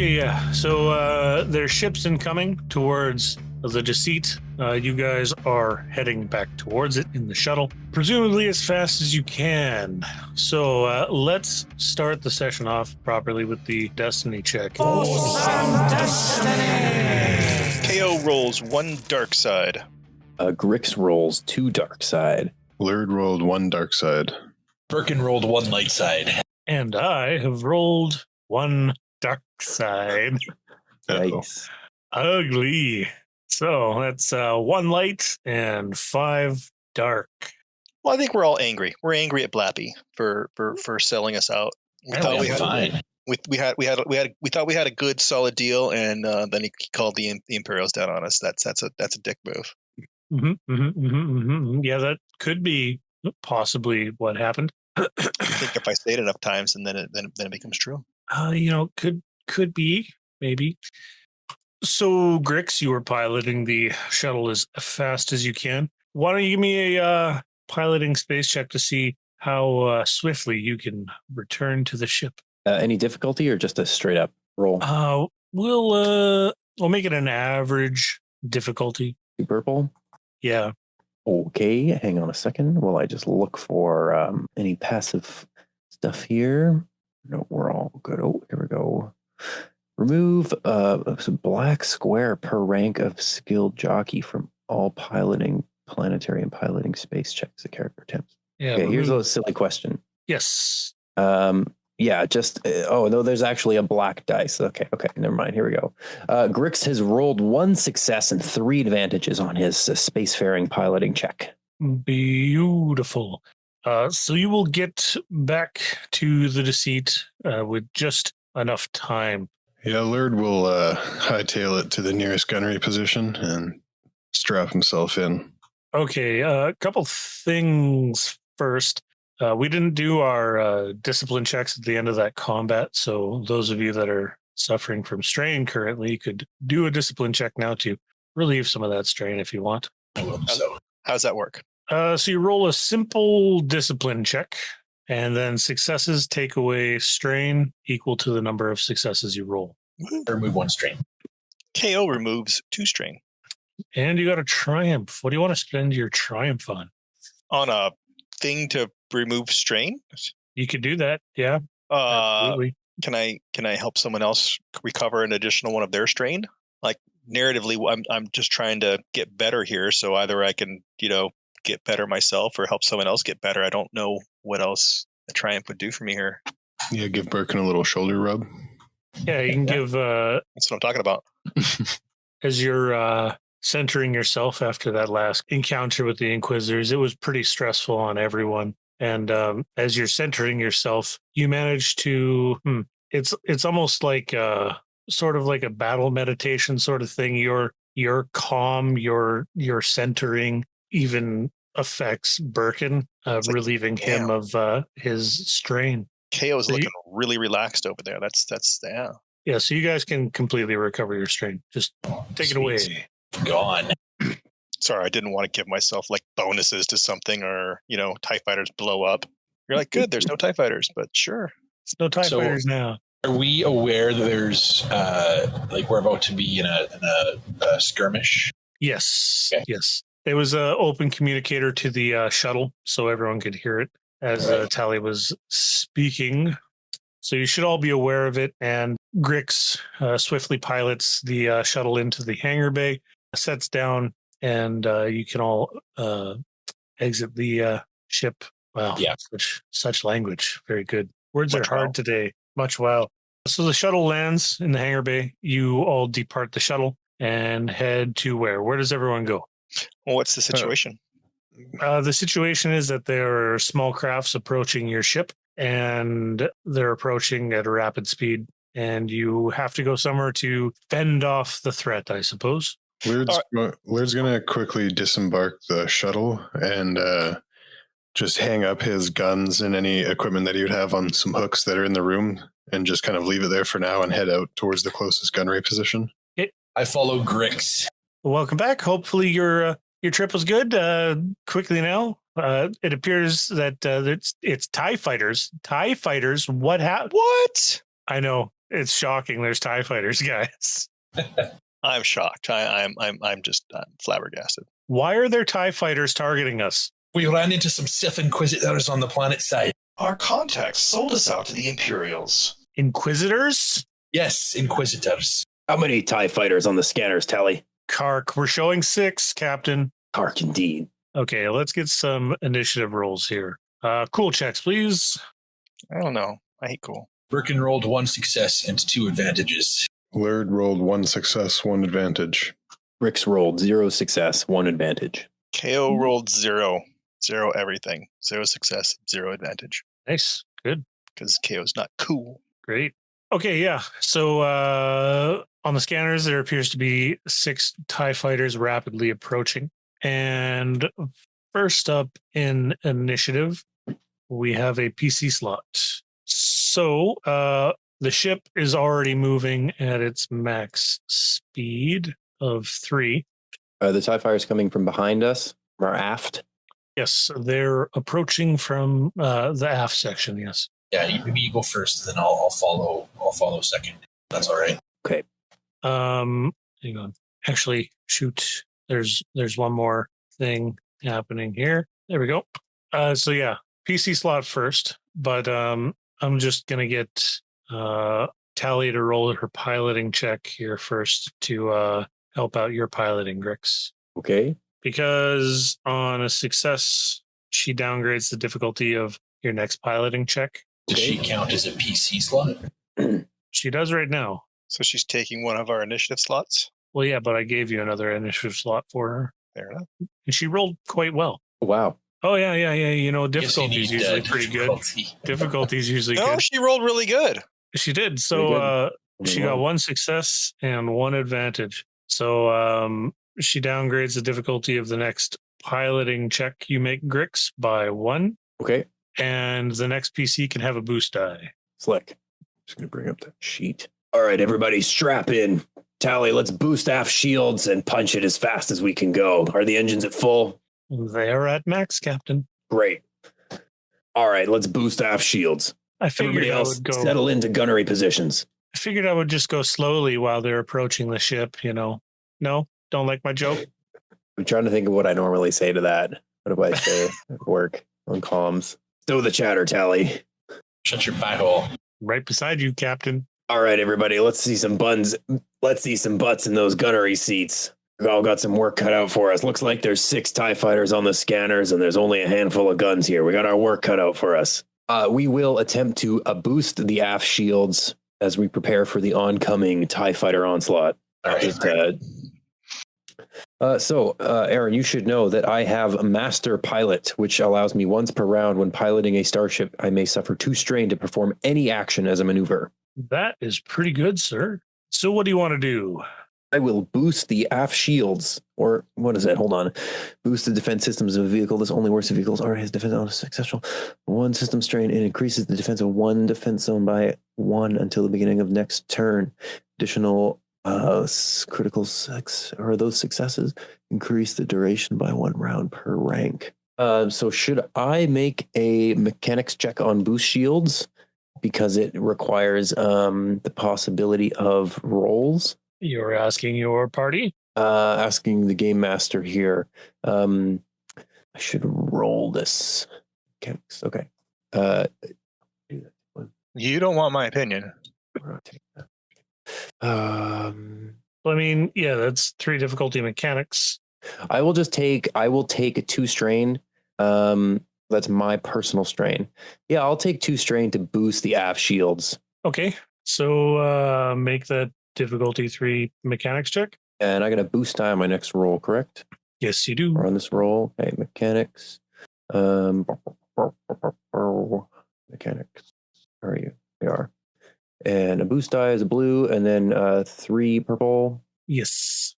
Okay, yeah. So there's ships incoming towards the Deceit. You guys are heading back towards it in the shuttle, presumably as fast as you can. So let's start the session off properly with the Destiny check. KO rolls 1 dark side. Grix rolls 2 dark side. Lurd rolled 1 dark side. Berkin rolled 1 light side. And I have rolled 1 dark side. Nice. Ugly. So that's 1 light and 5 dark. Well, I think we're all angry. We're angry at Blappy for selling us out. We thought we had a good solid deal, and then he called the Imperials down on us. That's a dick move. Yeah, that could be possibly what happened. I think if I say it enough times, and then it becomes true. Could be, maybe. So, Grix, you were piloting the shuttle as fast as you can. Why don't you give me a piloting space check to see how swiftly you can return to the ship? Any difficulty or just a straight up roll? We'll make it an average difficulty. 2 purple? Yeah. Okay, hang on a second while I just look for any passive stuff here. No, we're all good. Oh, here we go. Remove a black square per rank of skilled jockey from all piloting planetary and piloting space checks the character attempts. Yeah. Okay, here's a silly question. Yes. Yeah, just oh no, there's actually a black dice. Okay, never mind. Here we go. Grix has rolled 1 success and 3 advantages on his spacefaring piloting check. Beautiful. So you will get back to the Deceit with just enough time. Yeah, Lurd will hightail it to the nearest gunnery position and strap himself in. Okay, a couple things first. We didn't do our discipline checks at the end of that combat, so those of you that are suffering from strain currently could do a discipline check now to relieve some of that strain if you want. How's that work? So you roll a simple discipline check, and then successes take away strain equal to the number of successes you roll. Remove 1 strain. KO removes 2 strain. And you got a triumph. What do you want to spend your triumph on? On a thing to remove strain? You could do that, yeah. Absolutely. Can I help someone else recover an additional 1 of their strain? Like narratively, I'm just trying to get better here, so either I can, get better myself or help someone else get better. I don't know what else a triumph would do for me here. Yeah, give Berkin a little shoulder rub. Yeah, you can give... That's what I'm talking about. As you're centering yourself after that last encounter with the Inquisitors, it was pretty stressful on everyone. And as you're centering yourself, you manage to... It's almost like sort of like a battle meditation sort of thing. Your calm, your centering even affects Berkin, relieving him of his strain. KO is looking really relaxed over there. That's yeah. Yeah, so you guys can completely recover your strain. Just take it away. Gone. Sorry, I didn't want to give myself like bonuses to something or, TIE fighters blow up. You're like, good, there's no TIE fighters, but sure. There's no TIE fighters now. Are we aware that there's we're about to be in a skirmish? Yes. Okay. Yes. It was an open communicator to the shuttle, so everyone could hear it as Tally was speaking. So you should all be aware of it. And Grix swiftly pilots the shuttle into the hangar bay, sets down, and you can all exit the ship. Wow. Yeah. Such language. Very good. Words Much are hard today. Much wow. So the shuttle lands in the hangar bay. You all depart the shuttle and head to where? Where does everyone go? Well, what's the situation? The situation is that there are small crafts approaching your ship, and they're approaching at a rapid speed, and you have to go somewhere to fend off the threat, I suppose. Lurd's going to quickly disembark the shuttle and just hang up his guns and any equipment that he would have on some hooks that are in the room and just kind of leave it there for now and head out towards the closest gunnery position. I follow Grix. Welcome back. Hopefully your trip was good. Quickly now, it appears that it's TIE fighters. TIE fighters. What happened? What? I know. It's shocking. There's TIE fighters, guys. I'm shocked. I'm flabbergasted. Why are there TIE fighters targeting us? We ran into some Sith Inquisitors on the planet side. Our contacts sold us out to the Imperials. Inquisitors? Yes, Inquisitors. How many TIE fighters on the scanners, Tally? Clarke, we're showing 6, Captain. Clarke, indeed. Okay, let's get some initiative rolls here. Cool checks, please. I don't know. I hate cool. Berkin rolled 1 success and 2 advantages. Lurd rolled 1 success, 1 advantage. Grix rolled 0 success, 1 advantage. KO rolled 0. 0 everything. 0 success, 0 advantage. Nice. Good. Because KO's not cool. Great. Okay, yeah. So on the scanners, there appears to be 6 TIE fighters rapidly approaching. And first up in initiative, we have a PC slot. So the ship is already moving at its max speed of 3. Are the TIE fighters coming from behind us, or aft? Yes, they're approaching from the aft section, yes. Yeah, maybe you go first, and then I'll follow. I'll follow second. That's all right. Okay. Hang on. Actually, shoot. There's one more thing happening here. There we go. So yeah, PC slot first, but I'm just gonna get Tally to roll her piloting check here first to help out your piloting, Grix. Okay. Because on a success, she downgrades the difficulty of your next piloting check. Does she count as a PC slot? She does right now. So she's taking one of our initiative slots? Well, yeah, but I gave you another initiative slot for her. Fair enough. And she rolled quite well. Wow. Oh, yeah. You know, difficulty's usually pretty good. Difficulty's usually No, good. she rolled really good. She did. So she got 1 success and 1 advantage. So she downgrades the difficulty of the next piloting check you make, Grix, by 1. Okay. And the next PC can have a boost die. Slick. Just going to bring up that sheet. All right, everybody, strap in. Tally, let's boost aft shields and punch it as fast as we can go. Are the engines at full? They're at max, Captain. Great. All right, let's boost aft shields. I figured Everybody I else, would go. settle into gunnery positions. I figured I would just go slowly while they're approaching the ship, you know. No? Don't like my joke? I'm trying to think of what I normally say to that. What do I say at work on comms? Stow the chatter, Tally. Shut your pie hole. Right beside you, Captain. All right, everybody, let's see some buns. Let's see some butts in those gunnery seats. We've all got some work cut out for us. Looks like there's 6 TIE fighters on the scanners, and there's only a handful of guns here. We got our work cut out for us. We will attempt to boost the aft shields as we prepare for the oncoming TIE fighter onslaught. All right. Aaron, you should know that I have a master pilot, which allows me once per round when piloting a starship, I may suffer 2 strain to perform any action as a maneuver. That is pretty good, sir. So what do you want to do? I will boost the aft shields, or what is that? Hold on. Boost the defense systems of a vehicle. This only works if vehicles are his defense on a successful 1 system strain and increases the defense of 1 defense zone by 1 until the beginning of next turn. Additional critical those successes increase the duration by 1 round per rank. So should I make a mechanics check on boost shields because it requires the possibility of rolls? You're asking your party? Asking the game master here. I should roll this. Okay. You don't want my opinion. I mean, yeah, that's 3 difficulty mechanics. I will take a 2 strain. That's my personal strain. Yeah, I'll take 2 strain to boost the aft shields. Okay, so make that difficulty 3 mechanics check. And I got a boost die on my next roll, correct? Yes, you do. Or on this roll. Okay, mechanics. Mechanics. Where are you? They are. And a boost die is a blue, and then 3 purple. Yes.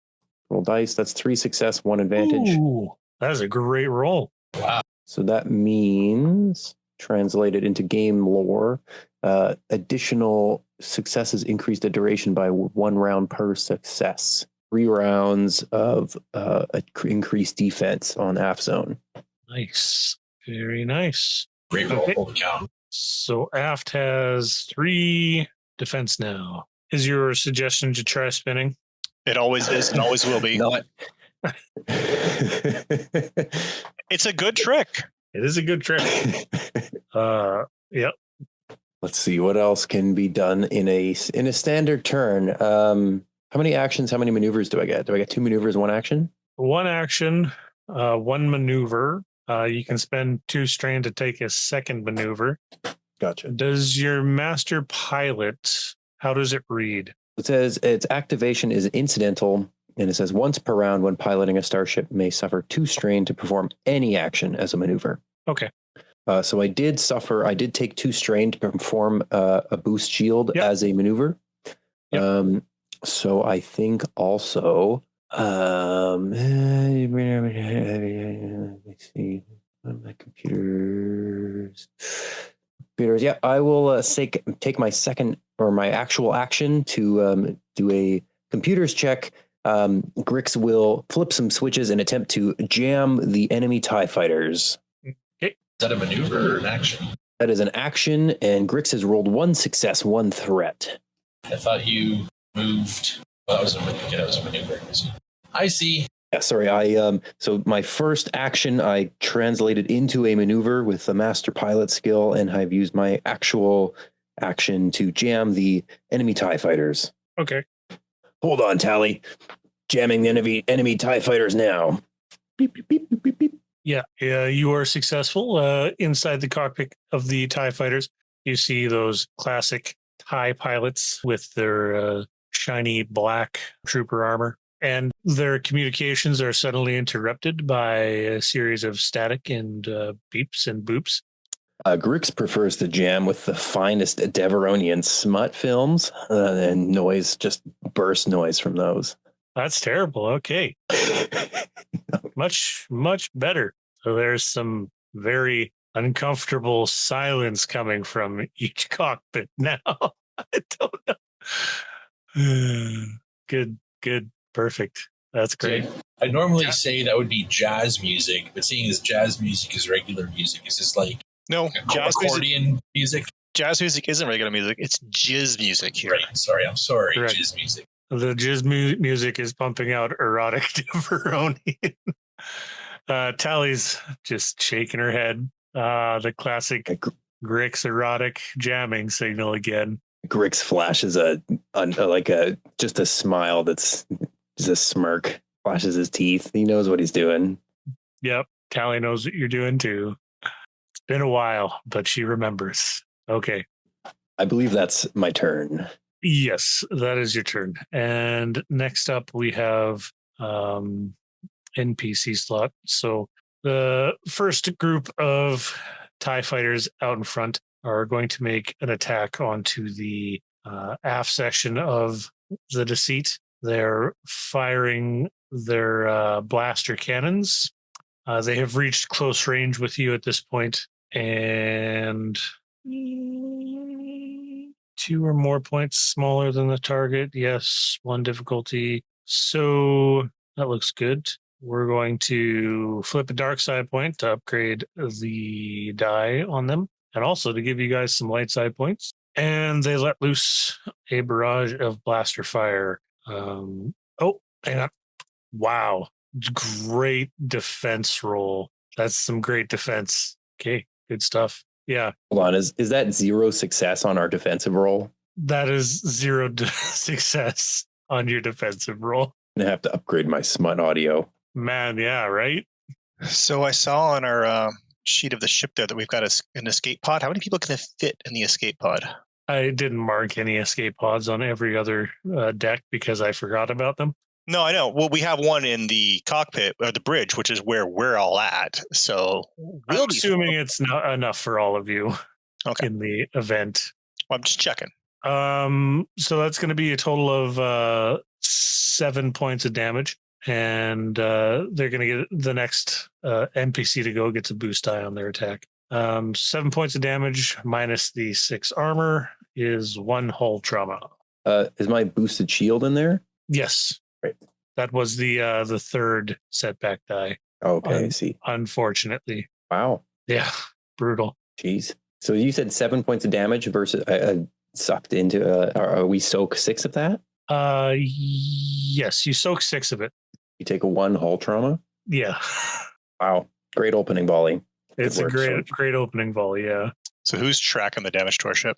Roll dice. That's 3 success, 1 advantage. Ooh, that is a great roll. Wow. So that means, translated into game lore, additional successes increase the duration by 1 round per success. 3 rounds of increased defense on aft zone. Nice. Very nice. Great roll. Okay. Holy cow. So aft has 3 defense now. Is your suggestion to try spinning? It always is and always will be. Not. It's a good trick. It is a good trick. Yep. Let's see what else can be done in a standard turn. How many actions? How many maneuvers do I get? Do I get 2 maneuvers, 1 action? 1 action, 1 maneuver. You can spend 2 strain to take a second maneuver. Gotcha. Does your master pilot? How does it read? It says its activation is incidental, and it says once per round when piloting a starship may suffer 2 strain to perform any action as a maneuver. Okay. So I did take 2 strain to perform a boost shield as a maneuver. Yep. So I think also, let's see, my computers. Yeah, I will take my second or my actual action to do a computers check. Grix will flip some switches and attempt to jam the enemy TIE fighters. Is that a maneuver or an action? That is an action, and Grix has rolled 1 success, 1 threat. I thought you moved. Well, that was a maneuver. I see. Yeah, sorry. So my first action I translated into a maneuver with the master pilot skill, and I've used my actual action to jam the enemy TIE fighters. Okay. Hold on, Tally. Jamming the enemy TIE fighters now. Beep, beep, beep, beep, beep, beep. Yeah, you are successful. Inside the cockpit of the TIE fighters, you see those classic TIE pilots with their shiny black trooper armor. And their communications are suddenly interrupted by a series of static and beeps and boops. Grix prefers to jam with the finest Deveronian smut films, and noise, just burst noise from those. That's terrible. Okay. Much, much better. So there's some very uncomfortable silence coming from each cockpit now. I don't know. Good. Perfect. That's great. I normally say that would be jazz music, but seeing as jazz music is regular music, is this like jazz accordion music? Jazz music isn't regular music. It's jizz music here. Right. Sorry. I'm sorry. Correct. Jizz music. The jizz music is pumping out erotic Deveronian. Tally's just shaking her head. The classic Grix erotic jamming signal again. Grix flashes just a smile that's just a smirk. Flashes his teeth. He knows what he's doing. Yep. Tally knows what you're doing too. It's been a while, but she remembers. Okay. I believe that's my turn. Yes, that is your turn. And next up we have NPC slot. So the first group of TIE fighters out in front are going to make an attack onto the aft section of the Deceit. They're firing their blaster cannons. They have reached close range with you at this point, and 2 or more points smaller than the target. Yes, 1 difficulty. So that looks good. We're going to flip a dark side point to upgrade the die on them, and also to give you guys some light side points. And they let loose a barrage of blaster fire. Hang on. Wow. Great defense roll. That's some great defense. Okay, good stuff. Yeah. Hold on. Is that 0 success on our defensive roll? That is 0 success on your defensive roll. I'm going to have to upgrade my smut audio. Man, yeah, right? So I saw on our sheet of the ship there that we've got an escape pod. How many people can fit in the escape pod? I didn't mark any escape pods on every other deck because I forgot about them. No, I know. Well, we have one in the cockpit or the bridge, which is where we're all at. So I'm assuming it's not enough for all of you in the event. Well, I'm just checking. So that's going to be a total of 7 points of damage. And they're going to get the next NPC to go gets a boost die on their attack. 7 points of damage minus the 6 armor is 1 hull trauma. Is my boosted shield in there? Yes. Right. That was the third setback die. Okay, I see. Unfortunately. Wow. Yeah. Brutal. Jeez. So you said 7 points of damage versus sucked into are we soak 6 of that? Yes, you soak 6 of it. You take a 1 hull trauma? Yeah. Wow. Great opening volley. It's Good work, great opening volley, yeah. So who's tracking the damage to our ship?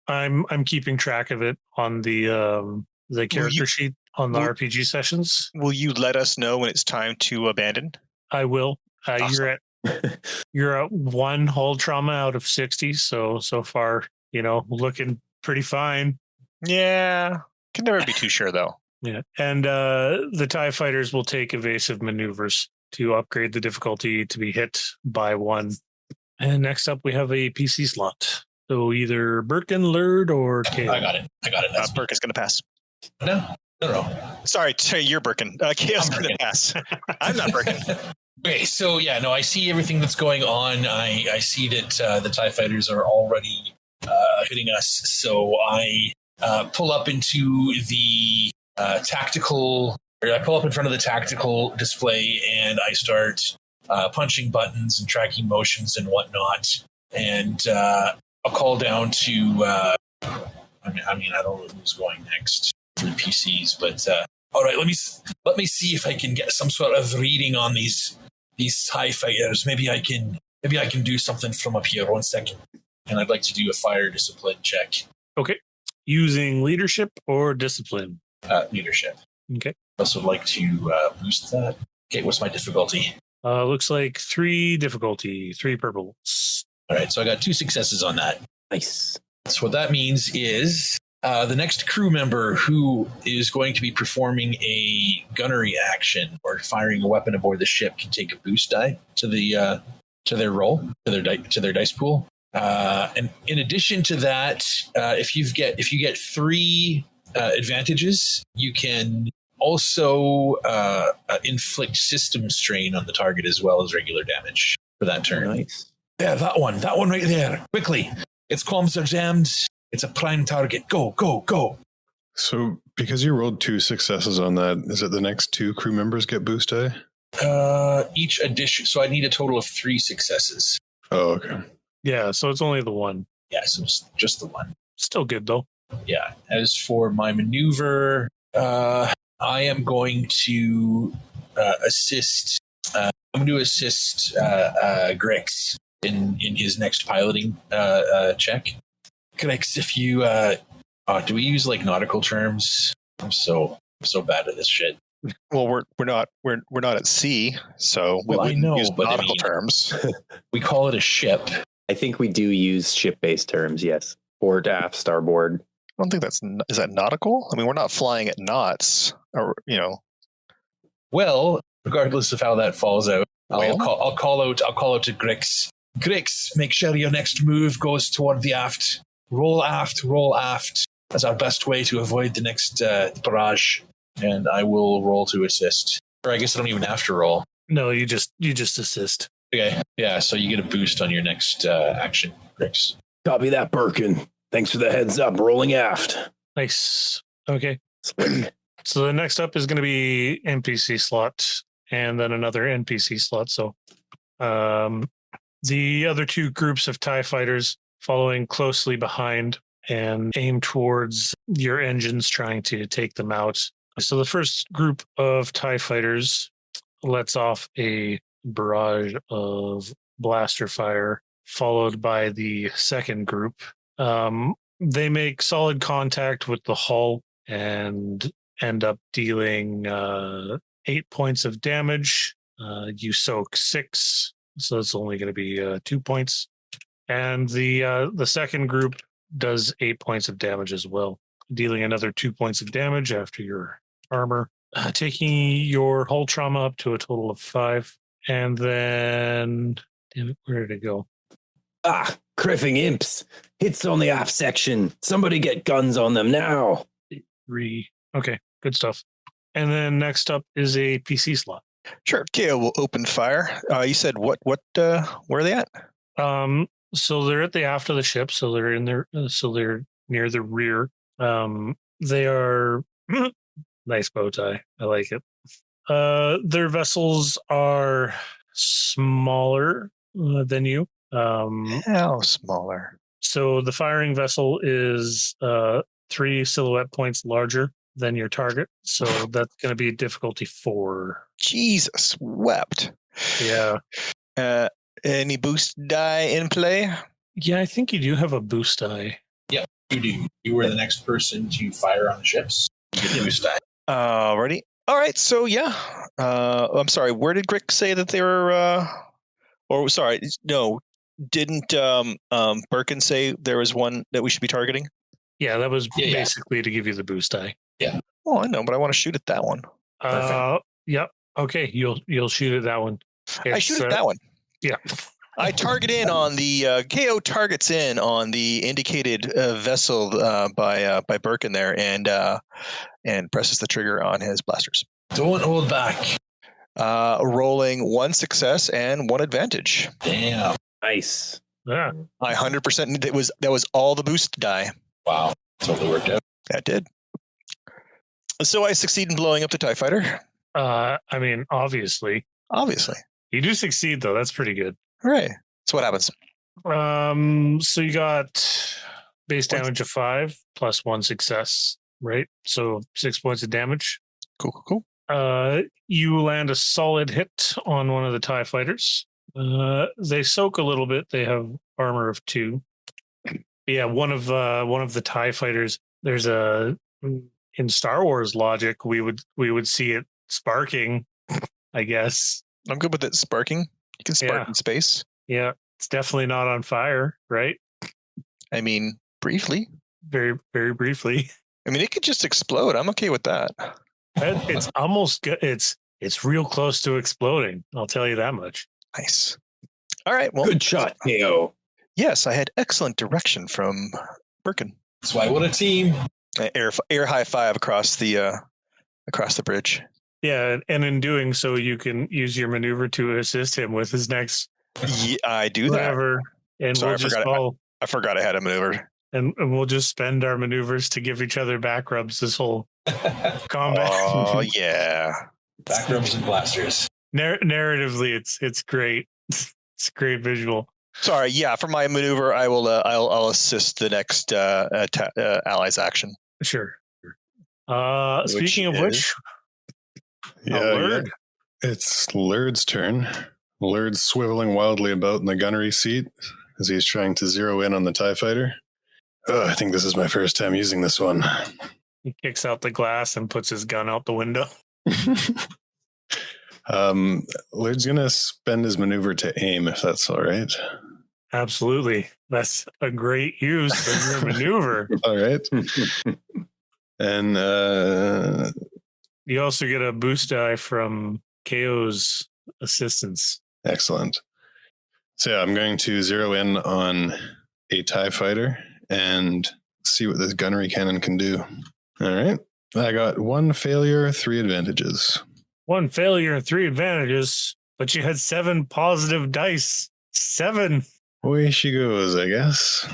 I'm keeping track of it on the character sheet on the RPG sessions. Will you let us know when it's time to abandon? I will. Awesome. You're at 1 hull trauma out of 60, so far, looking pretty fine. Yeah. Can never be too sure though. Yeah. And the TIE fighters will take evasive maneuvers to upgrade the difficulty to be hit by 1. And next up we have a PC slot. So either Berkin, Lurd, or Kale. I got it. Berkin's going to pass. No. Sorry, you're Berkin. Kale's going to pass. I'm not Berkin. Okay, so I see everything that's going on. I see that the TIE fighters are already hitting us. So I pull up into the tactical, or I pull up in front of the tactical display and I start punching buttons and tracking motions and whatnot. And I'll call down to, I don't know who's going next for the PCs, but all right, let me see if I can get some sort of reading on these TIE fighters. Maybe I can do something from up here. 1 second. And I'd like to do a fire discipline check. Okay. Using leadership or discipline? Leadership. Okay. I also would like to boost that. Okay, what's my difficulty? Looks like 3 difficulty, 3 purples. All right, so I got 2 successes on that. Nice. So what that means is the next crew member who is going to be performing a gunnery action or firing a weapon aboard the ship can take a boost die to their roll, to their dice pool. And in addition to that, if you get 3 advantages, you can also inflict system strain on the target as well as regular damage for that turn. Nice. Yeah, that one right there. Quickly. Its comms are jammed. It's a prime target. Go. So because you rolled 2 successes on that, is it the next 2 crew members get boost die? Each addition. So I need a total of 3 successes. Oh, okay. Yeah, so it's only the 1. Yeah, so it's just the 1. Still good, though. Yeah. As for my maneuver, I am going to assist. I'm going to assist Grix in his next piloting check. Grix, if you do we use like nautical terms? I'm so bad at this shit. Well, we're not at sea, so we wouldn't use nautical terms. We call it a ship. I think we do use ship-based terms, yes. Port, aft, starboard. I don't think is that nautical? I mean, we're not flying at knots, or Well, regardless of how that falls out, I'll call out to Grix. Grix, make sure your next move goes toward the aft. Roll aft. That's our best way to avoid the next barrage. And I will roll to assist. Or I guess I don't even have to roll. No, you just assist. Okay, yeah, so you get a boost on your next action, Grix. Copy that, Berkin. Thanks for the heads up. Rolling aft. Nice. Okay. So the next up is going to be NPC slot and then another NPC slot. So the other 2 groups of TIE fighters following closely behind and aim towards your engines, trying to take them out. So the first group of TIE fighters lets off a barrage of blaster fire, followed by the second group. They make solid contact with the hull and end up dealing 8 points of damage. You soak 6, so it's only going to be 2 points. And the second group does 8 points of damage as well, dealing another 2 points of damage after your armor, taking your hull trauma up to a total of 5. And then, damn it, where did it go? Ah, criffing imps. Hits on the aft section. Somebody get guns on them now. 3. Okay, good stuff. And then next up is a PC slot. Sure, KO will open fire. You said what? Where are they at? So they're at the aft of the ship. So they're in there. So they're near the rear. They are nice bow tie. I like it. Their vessels are smaller than you. How smaller? So the firing vessel is 3 silhouette points larger than your target. So that's going to be difficulty 4. Jesus wept. Yeah. Any boost die in play? Yeah, I think you do have a boost die. Yeah, you do. You were the next person to fire on the ships. You get a boost die. Alrighty. All right. So yeah. I'm sorry. Where did Grix say that they were? Or sorry, no. Didn't Berkin say there was one that we should be targeting? Yeah, that was basically to give you the boost die. Yeah. Oh, I know, but I want to shoot at that one. Yep. Okay, you'll shoot at that one. I shoot at that one. Yeah. I target in on the KO targets in on the indicated vessel by Berkin there, and presses the trigger on his blasters. Don't hold back. Rolling 1 success and 1 advantage. Damn. Nice. Yeah. I 100%. That was all the boost die. Wow. Totally worked out. That did. So I succeed in blowing up the TIE fighter. I mean, obviously. You do succeed though. That's pretty good. All right. So what happens? So you got base damage of 5 plus 1 success, right? So 6 points of damage. Cool. You land a solid hit on one of the TIE fighters. They soak a little bit. They have armor of 2. Yeah, one of the TIE fighters. There's in Star Wars logic, we would see it sparking, I guess. I'm good with it sparking. You can spark in space. Yeah, it's definitely not on fire, right? I mean, briefly. Very, very briefly. I mean, it could just explode. I'm okay with that. It's almost good. It's real close to exploding. I'll tell you that much. Nice. All right. Well, good shot, KO. Yes, I had excellent direction from Berkin. That's why what a team. Air high five across the bridge. Yeah, and in doing so, you can use your maneuver to assist him with his next. Yeah, I do whatever, that. And Sorry, we'll I forgot I had a maneuver. And we'll just spend our maneuvers to give each other back rubs this whole combat. Oh yeah, back rubs and blasters. Narratively, it's great. It's a great visual. Sorry, yeah. For my maneuver, I'll assist the next ally's action. Sure. Speaking of which, Lurd. It's Lurd's turn. Lurd's swiveling wildly about in the gunnery seat as he's trying to zero in on the TIE fighter. I think this is my first time using this one. He kicks out the glass and puts his gun out the window. Lurd's going to spend his maneuver to aim, if that's all right. Absolutely. That's a great use of your maneuver. All right. And you also get a boost die from KO's assistance. Excellent. So yeah, I'm going to zero in on a TIE fighter and see what this gunnery cannon can do. All right. I got 1 failure, 3 advantages. 1 failure, 3 advantages, but you had 7 positive dice. 7. Away she goes, I guess.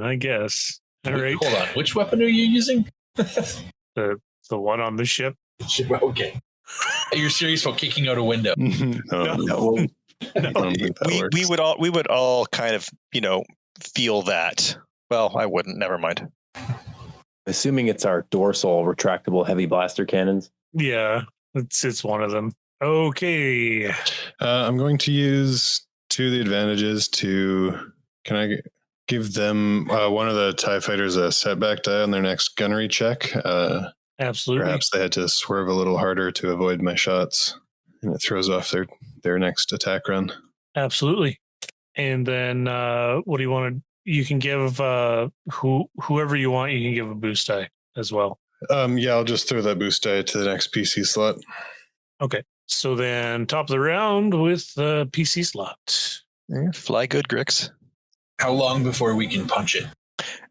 I guess. All right. Hold on. Which weapon are you using? The one on the ship. Okay. You're serious about kicking out a window? No. We would all kind of, feel that. Well, I wouldn't. Never mind. Assuming it's our dorsal retractable heavy blaster cannons. Yeah, it's one of them. Okay. I'm going to use 2 of the advantages to. Can I give them one of the TIE fighters a setback die on their next gunnery check? Absolutely. Perhaps they had to swerve a little harder to avoid my shots, and it throws off their next attack run. Absolutely. And then what do you want to? You can give whoever you want. You can give a boost die as well. Yeah, I'll just throw that boost die to the next PC slot. Okay. So then, top of the round with the PC slot. Fly good, Grix. How long before we can punch it?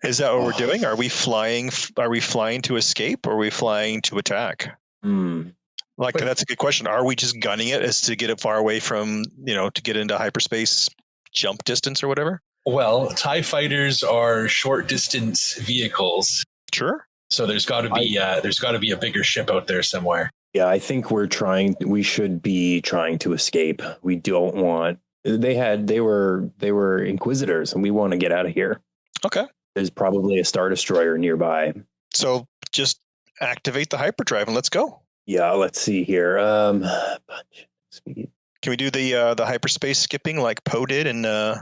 Is that what we're doing? Are we flying? Are we flying to escape, or are we flying to attack? That's a good question. Are we just gunning it as to get it far away from, to get into hyperspace jump distance or whatever? Well, TIE fighters are short distance vehicles. Sure. So there's got to be a bigger ship out there somewhere. Yeah, I think we should be trying to escape. We don't want. They were Inquisitors, and we want to get out of here. Okay. There's probably a Star Destroyer nearby. So just activate the hyperdrive and let's go. Yeah, let's see here. Punch, speed. Can we do the hyperspace skipping like Poe did in Rise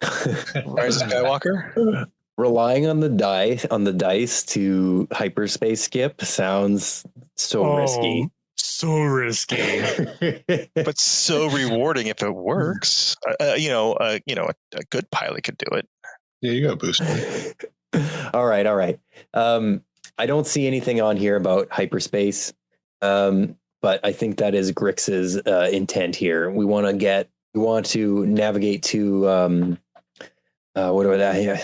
of Skywalker? Relying on the dice to hyperspace skip sounds so risky. So risky. But so rewarding if it works. A good pilot could do it. Yeah, you got boost. All right. I don't see anything on here about hyperspace, but I think that is Grix's intent here. We want to navigate to what do I?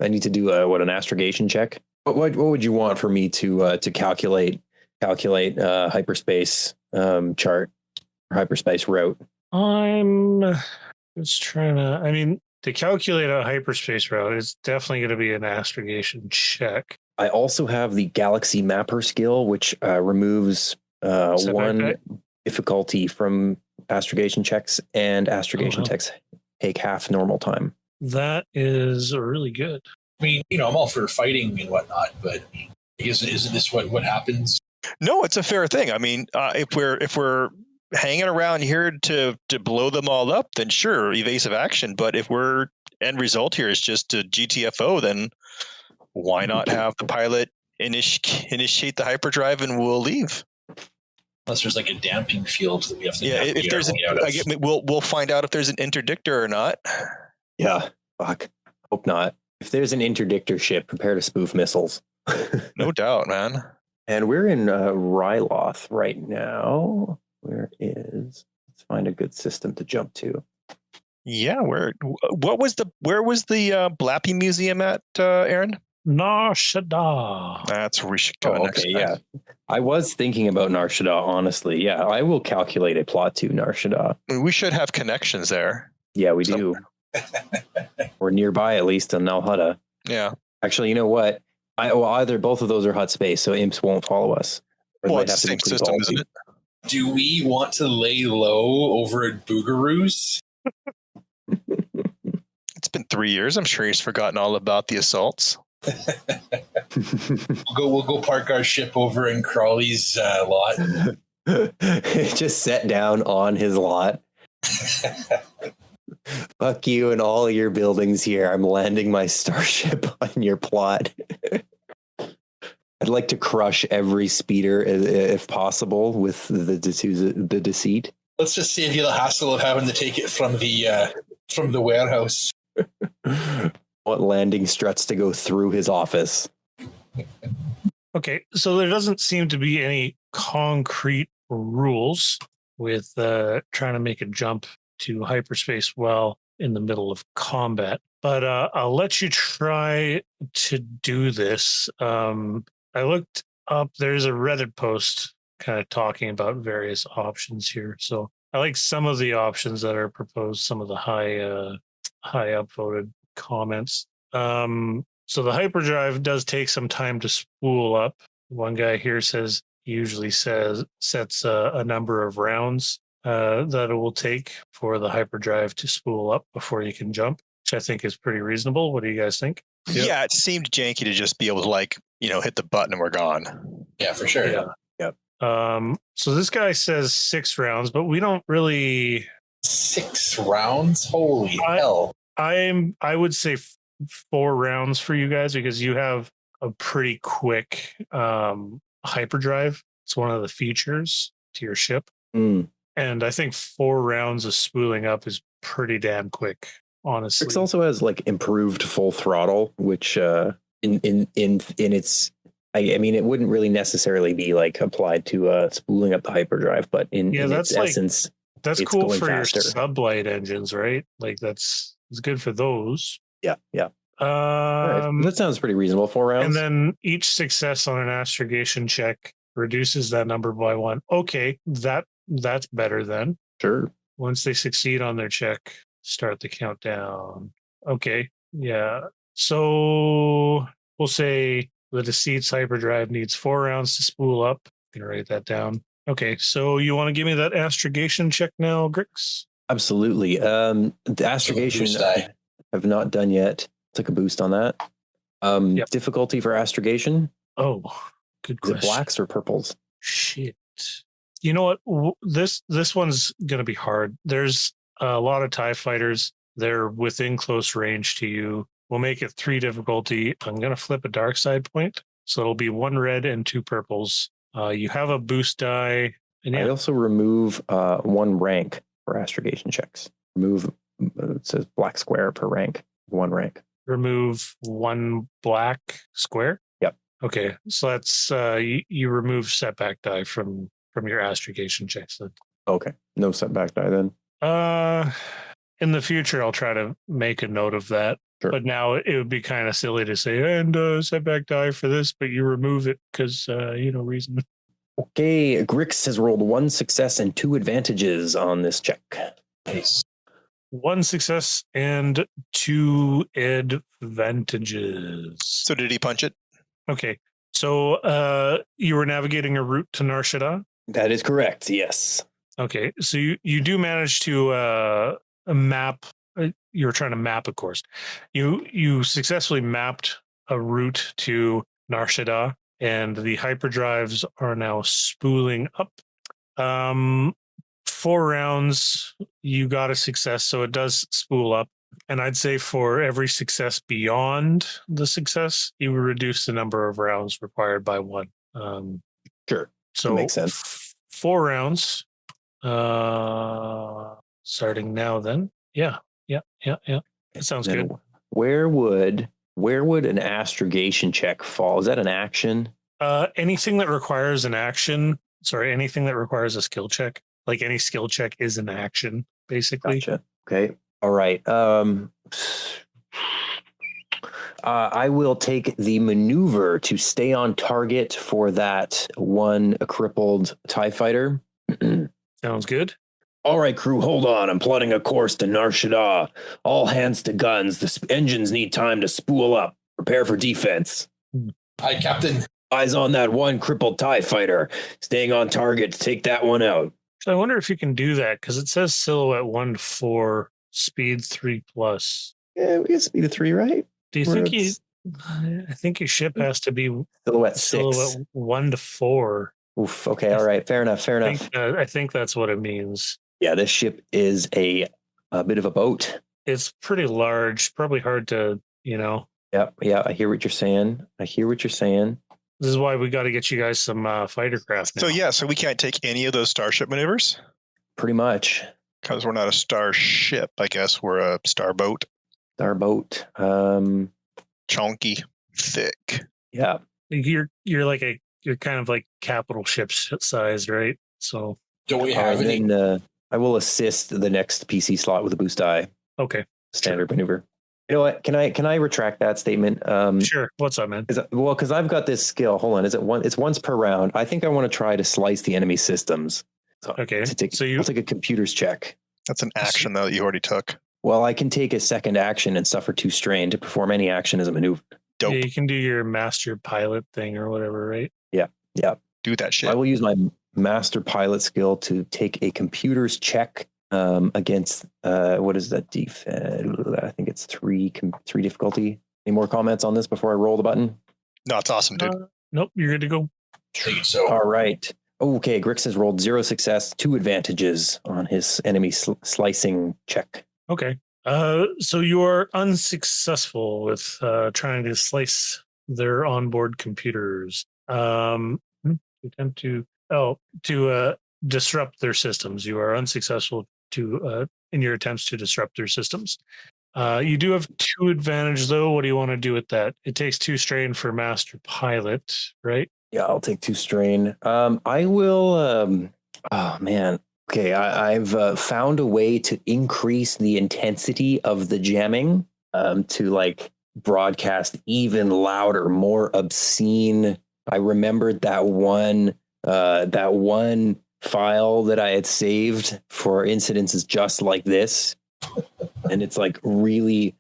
I need to do an astrogation check. What would you want for me to calculate hyperspace chart or hyperspace route? I'm just trying to. I mean, to calculate a hyperspace route, it's definitely going to be an astrogation check. I also have the Galaxy Mapper skill, which removes one difficulty from astrogation checks, and astrogation checks take half normal time. That is really good. I mean, I'm all for fighting and whatnot, but isn't this what happens? No, it's a fair thing. I mean, if we're hanging around here to blow them all up, then sure, evasive action. But if we're end result here is just to GTFO, then why not have the pilot initiate the hyperdrive and we'll leave? Unless there's like a damping field that we have to. Yeah, if there's we'll find out if there's an interdictor or not. Yeah, fuck. Hope not. If there's an interdictor ship, prepare to spoof missiles. No doubt, man. And we're in Ryloth right now. Let's find a good system to jump to. Yeah, where was the Blappy Museum at, Aaron? Nar Shaddaa. That's where we should go next time. Yeah. I was thinking about Nar Shaddaa, honestly. Yeah, I will calculate a plot to Nar Shaddaa. We should have connections there. Yeah, we do. We're nearby, at least, on Nal Hutta. Yeah. Actually, you know what? Either both of those are hut space, so imps won't follow us. Well, it's the same system, isn't it? Do we want to lay low over at Boogaroo's? It's been 3 years. I'm sure he's forgotten all about the assaults. We'll go park our ship over in Crawley's lot. Just set down on his lot. Fuck you and all your buildings here. I'm landing my starship on your plot. I'd like to crush every speeder if possible with the deceit. Let's just save you the hassle of having to take it from the warehouse. Want landing struts to go through his office. Okay, so there doesn't seem to be any concrete rules with trying to make a jump to hyperspace while in the middle of combat. But I'll let you try to do this. I looked up, there's a Reddit post kind of talking about various options here. So I like some of the options that are proposed, some of the high upvoted comments. So the hyperdrive does take some time to spool up. One guy here says he usually sets a number of rounds that it will take for the hyperdrive to spool up before you can jump, which I think is pretty reasonable. What do you guys think? Yeah, it seemed janky to just be able to hit the button and we're gone. Yeah, for sure. Yeah. Yep. So this guy says 6 rounds, but we don't really 6 rounds. Holy hell! I would say 4 rounds for you guys because you have a pretty quick hyperdrive. It's one of the features to your ship. Mm. And I think 4 rounds of spooling up is pretty damn quick, honestly. Grix also has improved full throttle, which in its, I mean, it wouldn't really necessarily be applied to spooling up the hyperdrive, but in its essence, that's it's cool going for faster. Your sublight engines, right? It's good for those. Yeah. That sounds pretty reasonable. 4 rounds. And then each success on an astrogation check reduces that number by 1. Okay, that's better then. Sure. Once they succeed on their check, start the countdown. Okay, yeah. So we'll say the Deceit's hyperdrive needs 4 rounds to spool up. I'm going to write that down. Okay, so you want to give me that astrogation check now, Grix? Absolutely. The astrogation. have not done yet. Took a boost on that. Yep. Difficulty for astrogation. Oh, good Is question. it blacks or purples? Shit. You know what? This one's going to be hard. There's a lot of TIE fighters. They're within close range to you. We'll make it 3 difficulty. I'm going to flip a dark side point. So it'll be 1 red and 2 purples. You have a boost die. And I also remove 1 rank for astrogation checks. Remove, it says black square per rank. 1 rank. remove 1 black square. Yep. Okay. So that's you remove setback die from your astrogation checks then. Okay. No setback die then. In the future, I'll try to make a note of that. Sure. But now it would be kind of silly to say, and setback die for this, but you remove it because, reason. Okay. Grix has rolled 1 success and 2 advantages on this check. Nice. 1 success and 2 advantages. So did he punch it? Okay. So you were navigating a route to Nal Hutta? That is correct. Yes. Okay. So you do manage to map. You were trying to map a course. You successfully mapped a route to Nal Hutta, and the hyperdrives are now spooling up. 4 rounds, you got a success, so it does spool up. And I'd say for every success beyond the success, you would reduce the number of rounds required by 1. Sure. So That makes sense. 4 rounds. Starting now then. Yeah. That sounds Then good. Where would an astrogation check fall? Is that an action? Anything that requires an action, anything that requires a skill check, like any skill check is an action, basically. Gotcha. Okay. All right. I will take the maneuver to stay on target for that 1 crippled TIE fighter. Sounds good. All right, crew, hold on. I'm plotting a course to Nal Hutta. All hands to guns. The engines need time to spool up. Prepare for defense. Hi, Captain. Eyes on that 1 crippled TIE fighter. Staying on target to take that one out. So I wonder if you can do that because it says silhouette 1 to 4, speed 3+. Yeah, we get speed of 3, right? Do you think I think your ship has to be Silhouette 6. silhouette 1 to 4. Oof. Okay. All right. Fair enough. I think that's what it means. Yeah, this ship is a bit of a boat. It's pretty large, probably hard to, Yeah. I hear what you're saying. This is why we got to get you guys some fighter craft now. So we can't take any of those starship maneuvers Pretty much. because we're not a starship. I guess we're a starboat. Our boat. Chunky, thick. Yeah. You're kind of like capital ship size, right? So Don't we have any? Then I will assist the next PC slot with a boost die. okay, Standard maneuver. You know what? Can I retract that statement? sure. What's up, man? Because I've got this skill. Hold on. Is it one? It's once per round. I think I want to try to slice the enemy systems. So Okay, I'll take a computer's check. That's an action though that you already took. Well, I can take a second action and suffer 2 strain to perform any action as a maneuver. Dope. Yeah, you can do your master pilot thing or whatever, right? Yeah. Do that shit. I will use my master pilot skill to take a computer's check against what is that I think it's 3 difficulty. Any more comments on this before I roll the button? No, it's awesome, dude. Nope, you're good to go. Think so. All right. Okay, Grix has rolled 0 success, 2 advantages on his enemy slicing check. Okay. So you are unsuccessful with trying to slice their onboard computers. Attempt to disrupt their systems. You are unsuccessful in your attempts to disrupt their systems. You do have 2 advantage though. What do you want to do with that? It takes 2 strain for master pilot, right? Yeah, I'll take 2 strain. I will. Oh man. Okay, I've found a way to increase the intensity of the jamming to broadcast even louder, more obscene. I remembered that one file that I had saved for incidences just like this, and it's really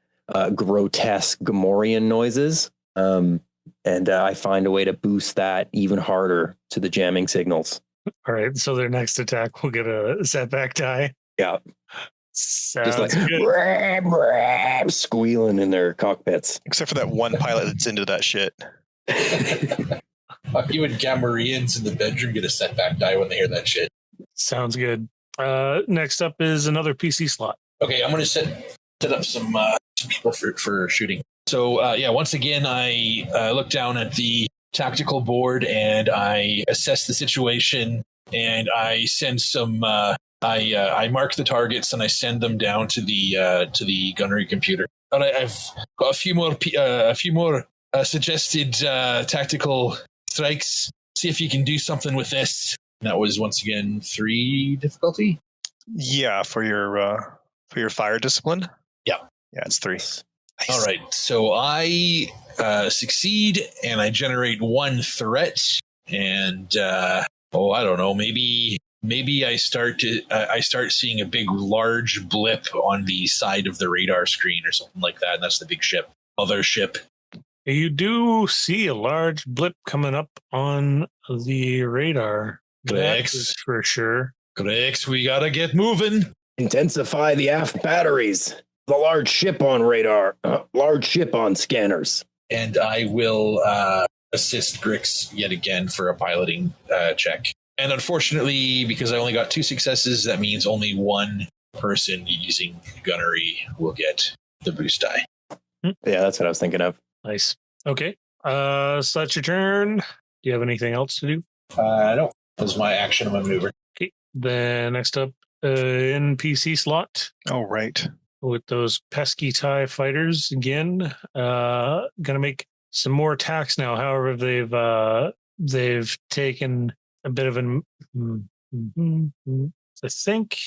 grotesque Gamorrean noises. And I find a way to boost that even harder to the jamming signals. All right. So their next attack will get a setback die. Yeah. Just like Sounds good. "Brah, brah," squealing in their cockpits. Except for that one pilot that's into that shit. Fuck you and Gamorreans in the bedroom get a setback die when they hear that shit. Sounds good. Next up is another PC slot. Okay, I'm going to set up some people for shooting. So, once again, I look down at the tactical board and I assess the situation and I send some... I mark the targets and I send them down to the gunnery computer. All right, I've got a few more suggested tactical strikes. See if you can do something with this. And that was once again 3 difficulty. Yeah, for your fire discipline. Yeah, it's 3. Nice. All right, so I succeed and I generate 1 threat, and I don't know, maybe I start seeing a big large blip on the side of the radar screen or something like that, and that's the big ship, other ship. You do see a large blip coming up on the radar. That is for sure. Grix, we gotta get moving. Intensify the aft batteries. The large ship on radar. Large ship on scanners. And I will assist Grix yet again for a piloting check. And unfortunately, because I only got 2 successes, that means only 1 person using gunnery will get the boost die. Yeah, that's what I was thinking of. Nice. Okay. So that's your turn. Do you have anything else to do? No. That was my action and my maneuver. Okay. Then next up, NPC slot. Oh, right. With those pesky TIE fighters again. Gonna make some more attacks now. However, they've taken a bit of an I think,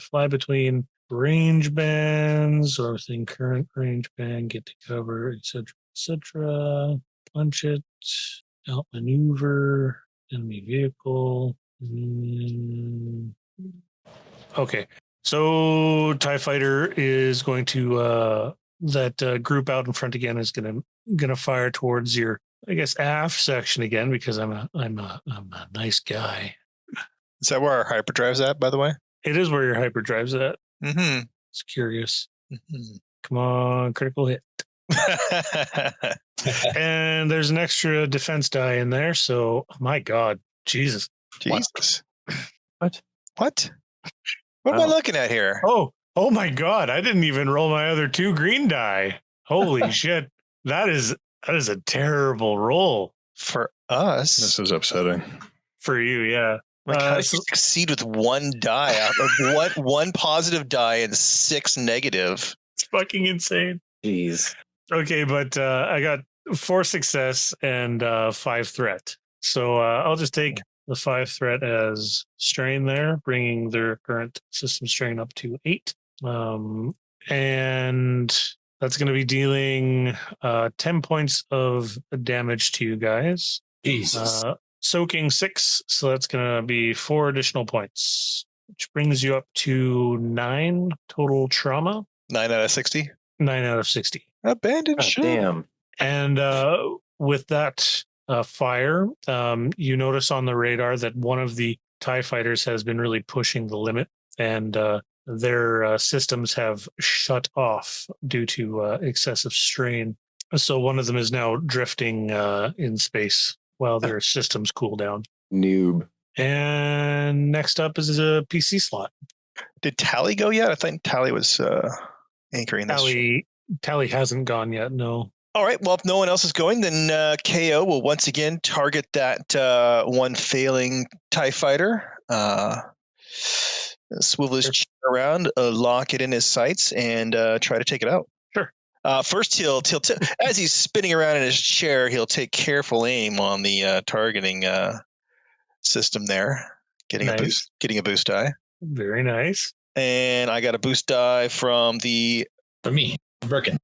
fly between range bands or within current range band, get to cover, etc. Punch it, outmaneuver, enemy vehicle. Okay. So TIE fighter is going to that group out in front again is gonna fire towards your, I guess, aft section again, because I'm a nice guy. Is that where our hyperdrive's at, by the way? It is where your hyperdrive's at. Mm-hmm. It's curious. Mm-hmm. Come on, critical hit. And there's an extra defense die in there. So, my God, Jesus. Jesus. What? What am I looking at here? Oh my God. I didn't even roll my other 2 green die. Holy shit. That is a terrible roll. For us? This is upsetting. For you, yeah. Like, how did you succeed with 1 die? one positive die and 6 negative. It's fucking insane. Jeez. Okay, but I got 4 success and 5 threat. So I'll just take the 5 threat as strain there, bringing their current system strain up to 8. And that's going to be dealing 10 points of damage to you guys. Jesus. Soaking 6, so that's going to be 4 additional points, which brings you up to 9 total trauma. 9 out of 60? 9 out of 60. Abandoned ship. Damn. And with that fire, you notice on the radar that one of the TIE fighters has been really pushing the limit, and their systems have shut off due to excessive strain. So one of them is now drifting in space while their systems cool down. Noob. And next up is a PC slot. Did Tally go yet? I think Tally was anchoring this. Tally hasn't gone yet, no. All right. Well, if no one else is going, then KO will once again target that one failing TIE fighter. Swivel his chair around, lock it in his sights, and try to take it out. Sure. First, he'll as he's spinning around in his chair, he'll take careful aim on the targeting system there, getting a boost die. Very nice. And I got a boost die from the me, Berkin.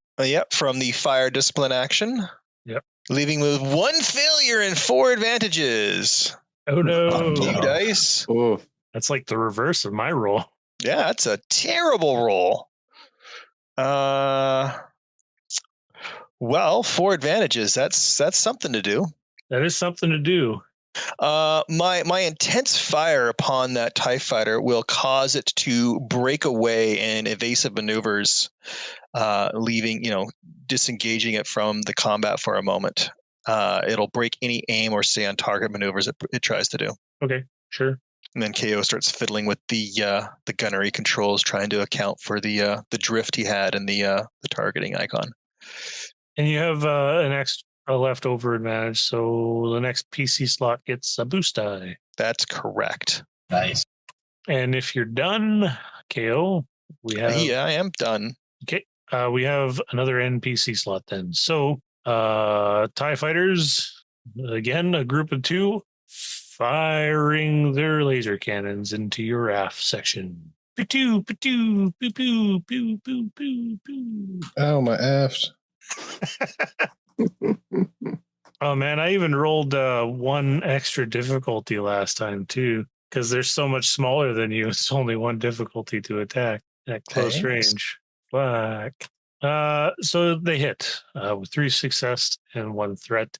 From the fire discipline action. Yep. Leaving with 1 failure and 4 advantages. Oh no! Fuck you, dice. Ooh. That's like the reverse of my roll. Yeah, that's a terrible roll. Well, 4 advantages. That's something to do. That is something to do. My intense fire upon that TIE fighter will cause it to break away in evasive maneuvers, leaving, disengaging it from the combat for a moment. It'll break any aim or stay on target maneuvers it tries to do. Okay, sure. And then KO starts fiddling with the gunnery controls, trying to account for the drift he had in the targeting icon. And you have a leftover advantage, so the next PC slot gets a boost die. That's correct. Nice. And if you're done, KO, we have. Yeah, I am done. Okay, we have another NPC slot then. So, TIE fighters, again, a group of 2, firing their laser cannons into your aft section. Poo-poo, poo-poo, poo-poo, poo, poo, poo, poo. Oh, my aft. Oh man, I even rolled 1 extra difficulty last time too, because they're so much smaller than you. It's only 1 difficulty to attack at close range. Fuck. So they hit with 3 success and 1 threat,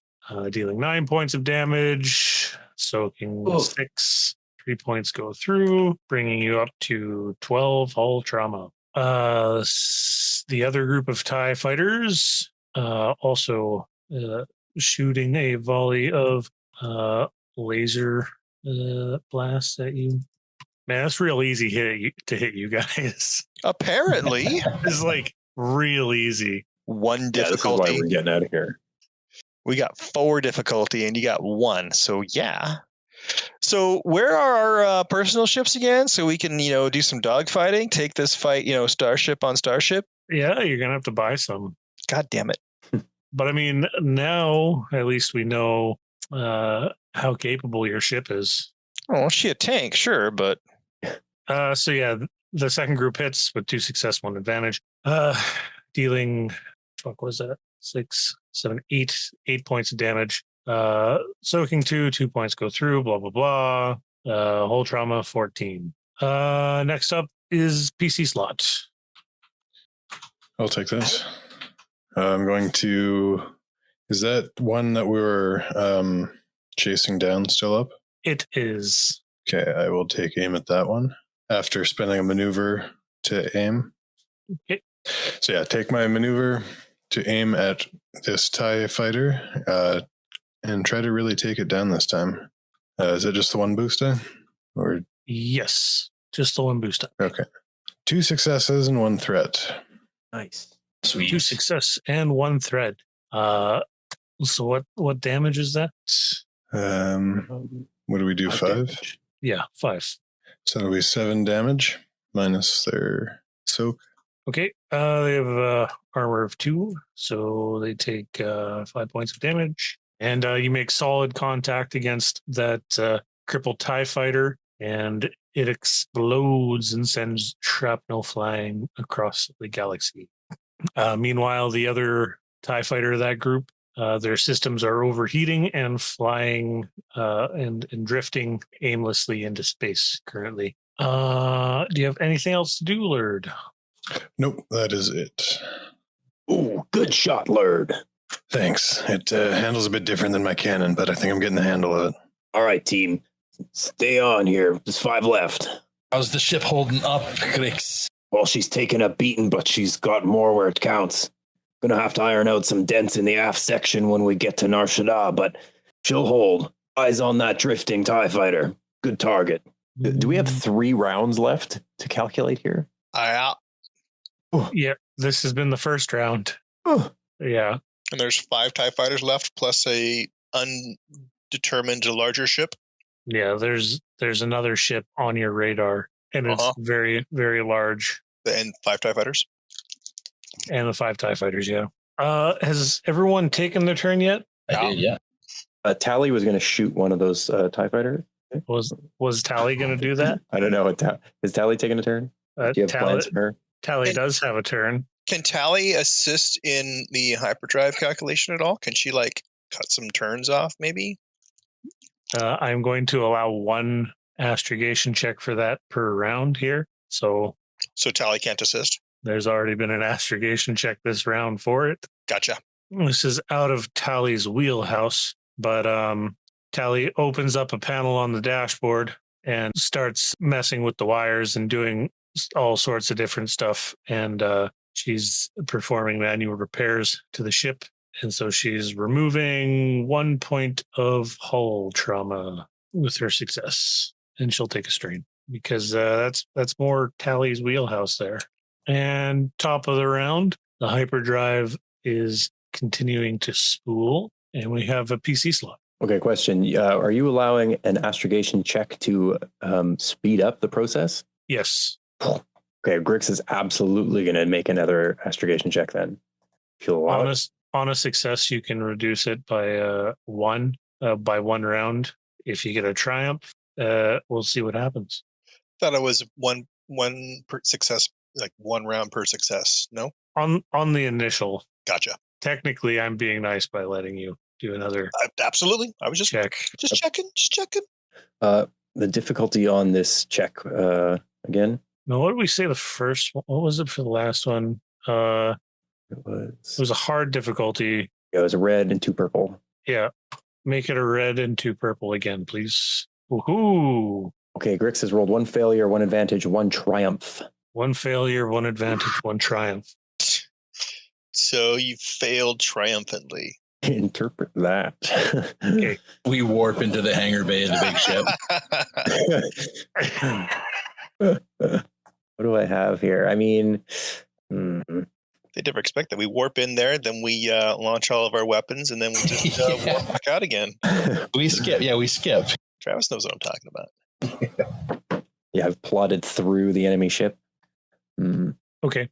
dealing 9 points of damage, soaking 6. 3 points go through, bringing you up to 12 hull trauma. The other group of TIE fighters also shooting a volley of laser blasts at you. Man, that's real easy to hit you guys. Apparently. It's like real easy. 1 This is difficulty. why we're getting out of here. We got 4 difficulty and you got 1. So yeah. So where are our personal ships again? So we can, do some dogfighting, take this fight, starship on starship. Yeah, you're going to have to buy some. God damn it. But I mean, now at least we know how capable your ship is. Oh, she a tank, sure, but. So yeah, the second group hits with 2 success, 1 advantage, dealing, fuck was that? 6, 7, 8 points of damage. Soaking 2 points go through, blah, blah, blah. Hull trauma 14. Next up is PC slot. I'll take this. I'm going to... Is that one that we were chasing down still up? It is. Okay, I will take aim at that one after spending a maneuver to aim. Okay. So yeah, take my maneuver to aim at this TIE fighter and try to really take it down this time. Is it just the 1 boost die? Or Yes, just the 1 boost die. okay. 2 successes and 1 threat. Nice. Sweet. 2 success and 1 threat. So what damage is that? What do we do? 5? Damage. Yeah, 5. So it'll be 7 damage minus their soak. Okay, they have armor of 2, so they take 5 points of damage. And you make solid contact against that crippled TIE fighter, and it explodes and sends shrapnel flying across the galaxy. Meanwhile, the other TIE fighter of that group, their systems are overheating and flying and drifting aimlessly into space currently. Do you have anything else to do, Lurd? Nope, that is it. Ooh, good shot, Lurd. Thanks. It handles a bit different than my cannon, but I think I'm getting the handle of it. All right, team. Stay on here. There's 5 left. How's the ship holding up, Grix? Well, she's taken a beating, but she's got more where it counts. Gonna have to iron out some dents in the aft section when we get to Nal Hutta, but she'll hold. Eyes on that drifting TIE fighter. Good target. Do we have 3 rounds left to calculate here? Yeah, this has been the first round. Yeah. And there's 5 TIE fighters left, plus a undetermined larger ship. Yeah, there's another ship on your radar, and it's very, very large. And 5 TIE fighters. And the 5 TIE fighters, yeah. Has everyone taken their turn yet? I did, yeah. Tally was going to shoot one of those TIE fighters. Was Tally going to do that? I don't know. Is Tally taking a turn? Do you have plans for her? Tally does have a turn. Can Tally assist in the hyperdrive calculation at all? Can she cut some turns off maybe? I'm going to allow 1 astrogation check for that per round here. So Tally can't assist? There's already been an astrogation check this round for it. Gotcha. This is out of Tally's wheelhouse, but Tally opens up a panel on the dashboard and starts messing with the wires and doing all sorts of different stuff. And she's performing manual repairs to the ship. And so she's removing 1 point of hull trauma with her success. And she'll take a strain because that's more Tally's wheelhouse there. And top of the round, the hyperdrive is continuing to spool, and we have a PC slot. Okay, question. Are you allowing an astrogation check to speed up the process? Yes. Okay, Grix is absolutely going to make another astrogation check then. If you'll allow it. On a success, you can reduce it by one round. If you get a triumph, we'll see what happens. Thought it was one per success, like 1 round per success. No? On the initial. Gotcha. Technically, I'm being nice by letting you do another absolutely. I was just checking. The difficulty on this check again? No, what did we say the first one? What was it for the last one? It was a hard difficulty. Yeah, it was a red and 2 purple. Yeah. Make it a red and 2 purple again, please. Woohoo! Okay, Grix has rolled 1 failure, 1 advantage, 1 triumph. 1 failure, 1 advantage, 1 triumph. So you failed triumphantly. Interpret that. Okay. We warp into the hangar bay of the big ship. What do I have here? I mean... They never expect that. We warp in there, then we launch all of our weapons, and then we just warp back out again. We skip. Yeah, we skip. Travis knows what I'm talking about. Yeah, I've plodded through the enemy ship. Okay.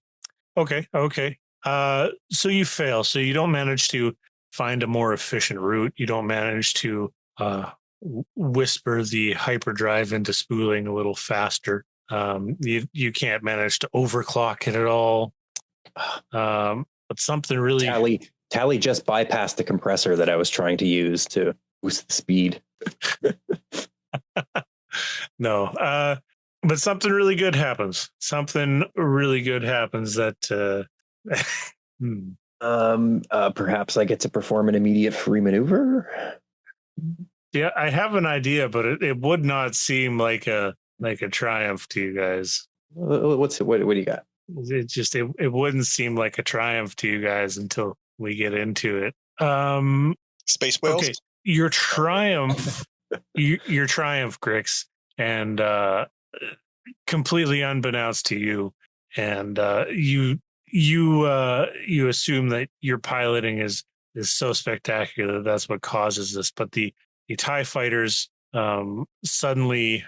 So you fail. So you don't manage to find a more efficient route. You don't manage to whisper the hyperdrive into spooling a little faster. You can't manage to overclock it at all. But something really... Tally just bypassed the compressor that I was trying to use to boost the speed. No. But something really good happens. Something really good happens that... Perhaps I get to perform an immediate free maneuver. Yeah, I have an idea, but it would not seem like a triumph to you guys. What do you got? It wouldn't seem like a triumph to you guys until we get into it. Space whales. Okay, your triumph, Grix, and completely unbeknownst to you, and you assume that your piloting is so spectacular that's what causes this. But the TIE fighters suddenly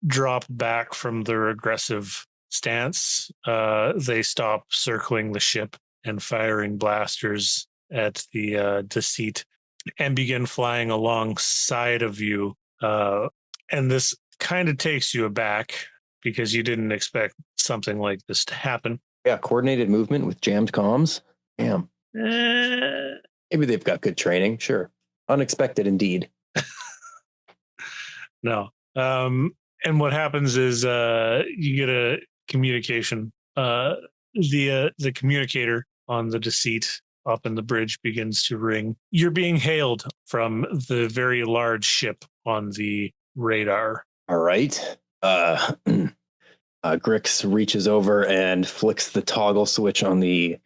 drop back from their aggressive stance. They stop circling the ship and firing blasters at the Deceit and begin flying alongside of you. And this kind of takes you aback because you didn't expect something like this to happen. Yeah, coordinated movement with jammed comms. Damn. Maybe they've got good training. Sure. Unexpected indeed. No. And what happens is you get a communication. The communicator on the Deceit up in the bridge begins to ring. You're being hailed from the very large ship on the radar. All right. Grix reaches over and flicks the toggle switch on the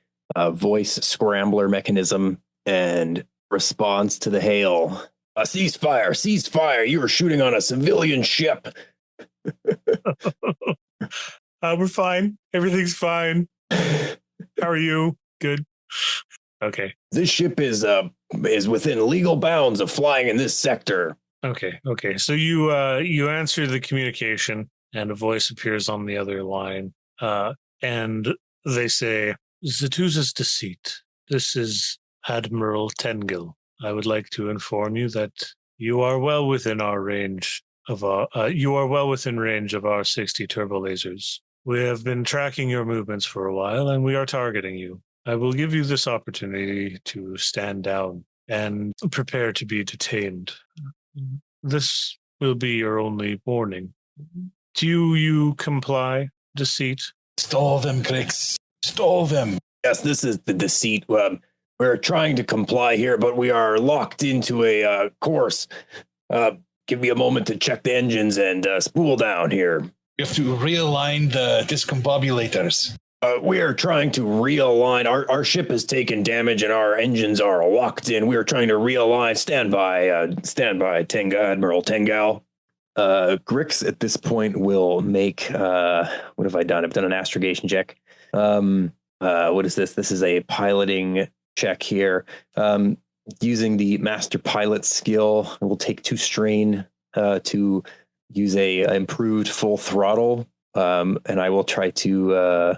voice scrambler mechanism and responds to the hail. Ceasefire, you are shooting on a civilian ship. We're fine. Everything's fine. How are you? Good. Okay. This ship is within legal bounds of flying in this sector. Okay. So you answer the communication, and a voice appears on the other line, and they say, "Zetuza's Deceit. This is Admiral Tengil. I would like to inform you that you are well within range of our 60 turbo lasers. We have been tracking your movements for a while, and we are targeting you. I will give you this opportunity to stand down and prepare to be detained. This will be your only warning. Do you comply, Deceit?" Stall them, Grix. Stall them. Yes, this is the Deceit. We're trying to comply here, but we are locked into a course. Give me a moment to check the engines and spool down here. We have to realign the discombobulators. We are trying to realign. Our ship has taken damage and our engines are locked in. We are trying to realign. Stand by, Admiral Tengal. Grix at this point will make, what have I done? I've done an astrogation check. What is this? This is a piloting check here. Using the master pilot skill, it will take 2 strain to use a improved full throttle. And I will try to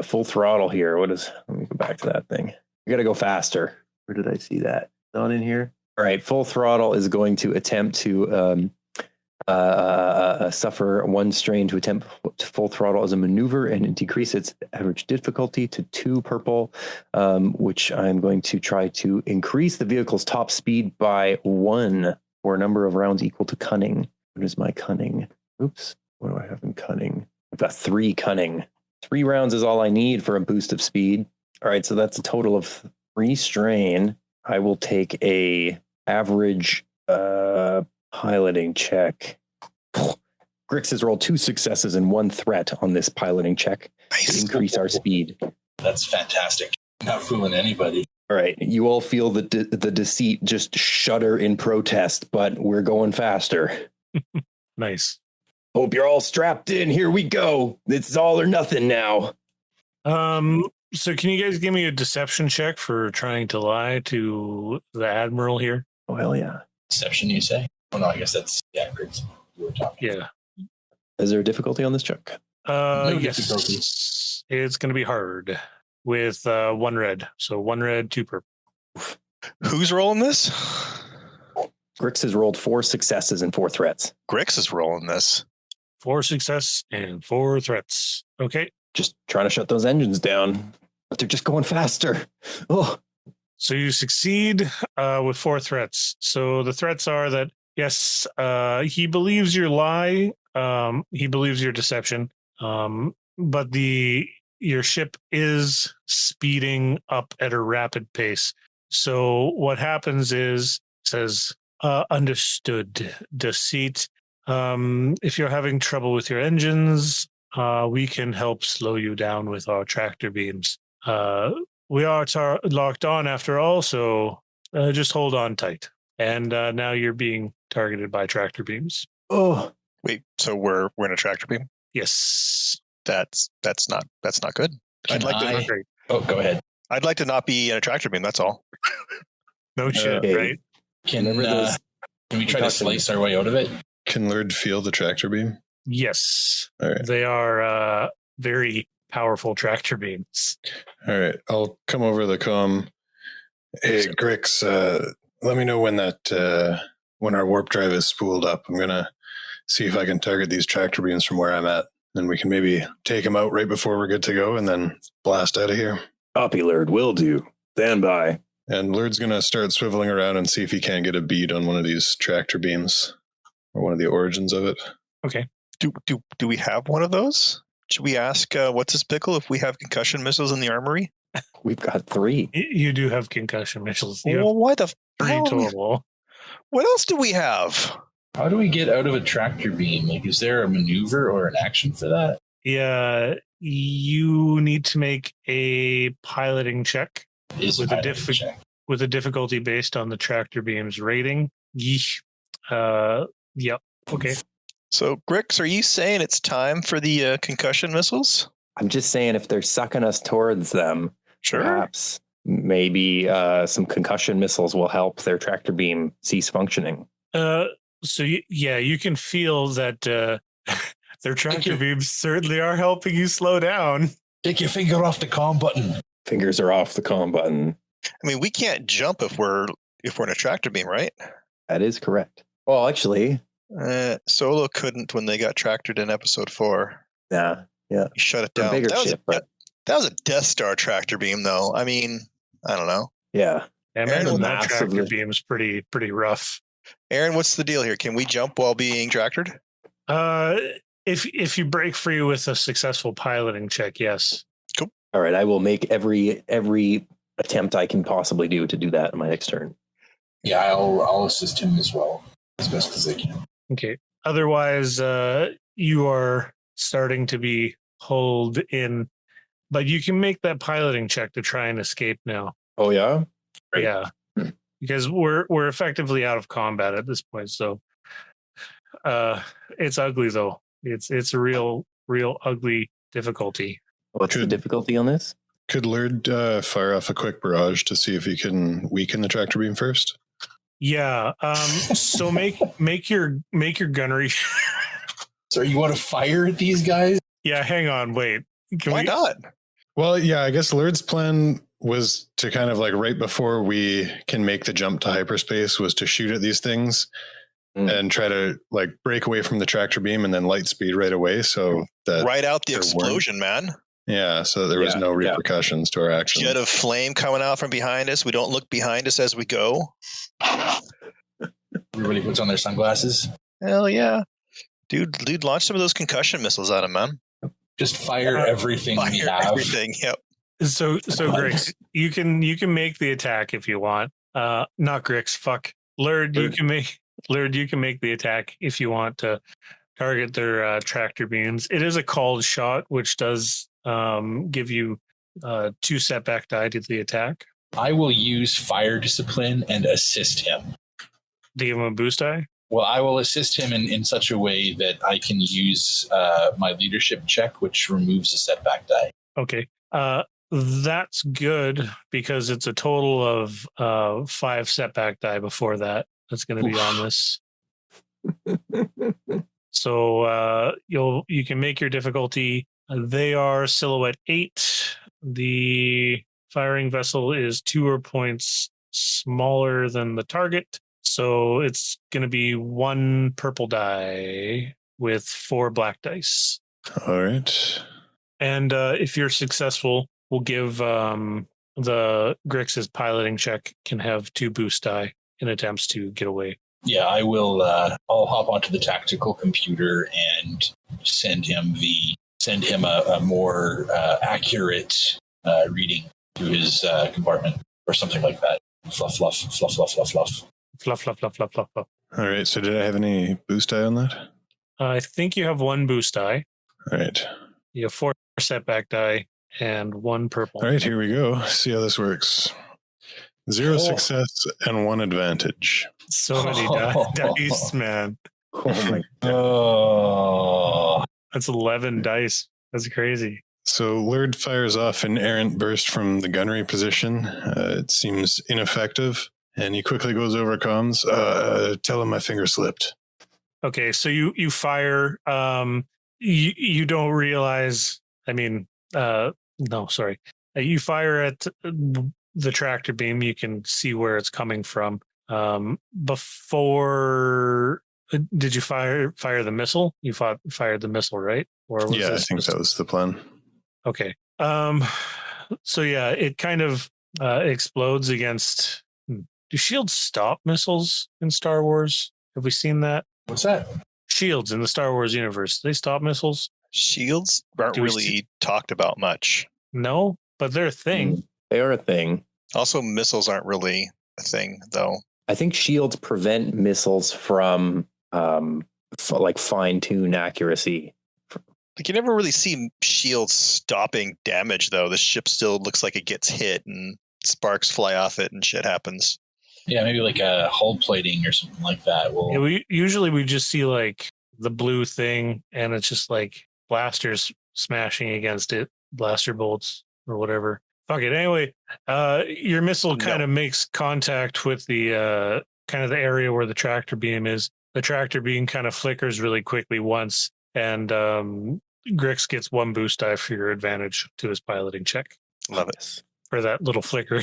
full throttle here. Let me go back to that thing. I got to go faster. Where did I see that? Not in here. All right. Full throttle is going to attempt to suffer 1 strain to attempt full throttle as a maneuver and decrease its average difficulty to 2 purple, which I'm going to try to increase the vehicle's top speed by 1 for a number of rounds equal to cunning. What is my cunning? Oops. What do I have in cunning? I've got 3 cunning. 3 rounds is all I need for a boost of speed. All right, so that's a total of 3 strain. I will take a average piloting check. Grix has rolled 2 successes and 1 threat on this piloting check to increase our speed. That's fantastic. Not fooling anybody. All right, you all feel the deceit just shudder in protest, but we're going faster. Nice. Hope you're all strapped in. Here we go. It's all or nothing now. So can you guys give me a deception check for trying to lie to the Admiral here? Oh, hell yeah. Deception, you say? Oh, no, I guess that's, Grix. You were talking. Yeah. Is there a difficulty on this check? No Yes. difficulty. It's going to be hard with 1 red. So 1 red, 2 purple. Who's rolling this? Grix has rolled 4 successes and 4 threats. Grix is rolling this. 4 success and 4 threats. Okay. Just trying to shut those engines down, but they're just going faster. Oh, So you succeed with 4 threats. So the threats are that, yes, he believes your lie. He believes your deception. But your ship is speeding up at a rapid pace. So what happens is, says, understood, deceit. If you're having trouble with your engines, we can help slow you down with our tractor beams. We are locked on after all, so just hold on tight. And now you're being targeted by tractor beams. oh, Wait, so we're in a tractor beam? Yes. That's not good. Can I'd like I- to. Oh, go ahead. I'd like to not be in a tractor beam. That's all. No shit, Okay. right? Can Remember those we try to slice our way out of it? Can Lurd feel the tractor beam? Yes. All right. They are very powerful tractor beams. All right. I'll come over the comm. Hey, Grix, let me know when when our warp drive is spooled up. I'm going to see if I can target these tractor beams from where I'm at. Then we can maybe take them out right before we're good to go and then blast out of here. copy, Lurd. Will do. Stand by. And Lurd's going to start swiveling around and see if he can't get a bead on one of these tractor beams or one of the origins of it. Okay. Do we have one of those? Should we ask what's his pickle if we have concussion missiles in the armory? We've got 3. You do have concussion missiles. You Well, why the have 3 hell? total. What else do we have? How do we get out of a tractor beam? Like, is there a maneuver or an action for that? Yeah, you need to make a piloting check Is with a piloting check. with a difficulty based on the tractor beam's rating. Yeesh. Yep. Okay. So, Grix, are you saying it's time for the concussion missiles? I'm just saying if they're sucking us towards them, perhaps maybe some concussion missiles will help their tractor beam cease functioning. You can feel that their tractor beams certainly are helping you slow down. Take your finger off the comm button. Fingers are off the comm button. I mean, we can't jump if we're in a tractor beam, right? That is correct. Well, actually, Solo couldn't when they got tractored in episode 4. yeah. He shut it They're down. bigger That was ship, but that was a Death Star tractor beam, though. I mean, I don't know. yeah. Yeah, Aaron, man, that massively- tractor beam's pretty rough. Aaron, what's the deal here? Can we jump while being tractored? If you break free with a successful piloting check, yes. Cool. All right, I will make every attempt I can possibly do to do that in my next turn. Yeah, I'll assist him as well as best as I can. Okay. Otherwise, you are starting to be pulled in, but you can make that piloting check to try and escape now. Oh yeah, Right. Yeah, because we're effectively out of combat at this point. So, it's ugly though. It's a real ugly difficulty. what's the difficulty on this? Could Lurd fire off a quick barrage to see if he can weaken the tractor beam first? Yeah. So make your gunnery. So you want to fire at these guys? Yeah. Hang on. Wait. Why not? Well, yeah, I guess Lurd's plan was to kind of like right before we can make the jump to hyperspace was to shoot at these things and try to like break away from the tractor beam and then light speed right away. So that Right out the there explosion, man. yeah, so there was no repercussions to our action. Jet of flame coming out from behind us. We don't look behind us as we go. Everybody puts on their sunglasses. Hell yeah. Dude, launch some of those concussion missiles at him, man. Just fire everything we Fire have. everything, yep. So Grix, you can make the attack if you want. Not Grix, fuck. Lurd, you can make the attack if you want to target their tractor beams. It is a called shot, which does give you 2 setback die to the attack. I will use fire discipline and assist him. Do you give him a boost die? Well, I will assist him in such a way that I can use my leadership check, which removes a setback die. Okay. That's good because it's a total of 5 setback die before that. That's going to be on this. So you can make your difficulty. They are silhouette 8. The firing vessel is 2 points smaller than the target. So it's going to be 1 purple die with 4 black dice. All right. And if you're successful, we'll give the Grix's piloting check can have 2 boost die in attempts to get away. Yeah, I will. I'll hop onto the tactical computer and send him a more accurate reading to his compartment or something like that. Fluff, fluff, fluff, fluff, fluff, fluff. Fluff, fluff, fluff, fluff, fluff, fluff. All right. So did I have any boost die on that? I think you have 1 boost die. All right. You have 4 setback die and 1 purple. All right. Here we go. See how this works. 0 success and 1 advantage. So many dice, man. Oh my god. Oh, That's 11 dice. That's crazy. So Lurd fires off an errant burst from the gunnery position. It seems ineffective, and he quickly goes over comms. Tell him my finger slipped. Okay, so you fire. You don't realize. I mean, no, sorry. You fire at the tractor beam. You can see where it's coming from. Before, did you fire the missile? You fired the missile, right? Or was I think that was the plan. Okay. So yeah, it kind of explodes against. Do shields stop missiles in Star Wars? Have we seen that? what's that? Shields in the Star Wars universe, they stop missiles? Shields aren't really talked about much. No, but they're a thing. They are a thing. Also, missiles aren't really a thing, though. I think shields prevent missiles from like fine-tune accuracy. Like, you never really see shields stopping damage, though. The ship still looks like it gets hit and sparks fly off it and shit happens. Yeah, maybe like a hull plating or something like that. Well, Yeah, we just see like the blue thing, and it's just like blasters smashing against it, blaster bolts or whatever. Fuck it. Anyway, your missile kind of makes contact with the kind of the area where the tractor beam is. The tractor beam kind of flickers really quickly once, and Grix gets 1 boost die for your advantage to his piloting check. Love it. For that little flicker.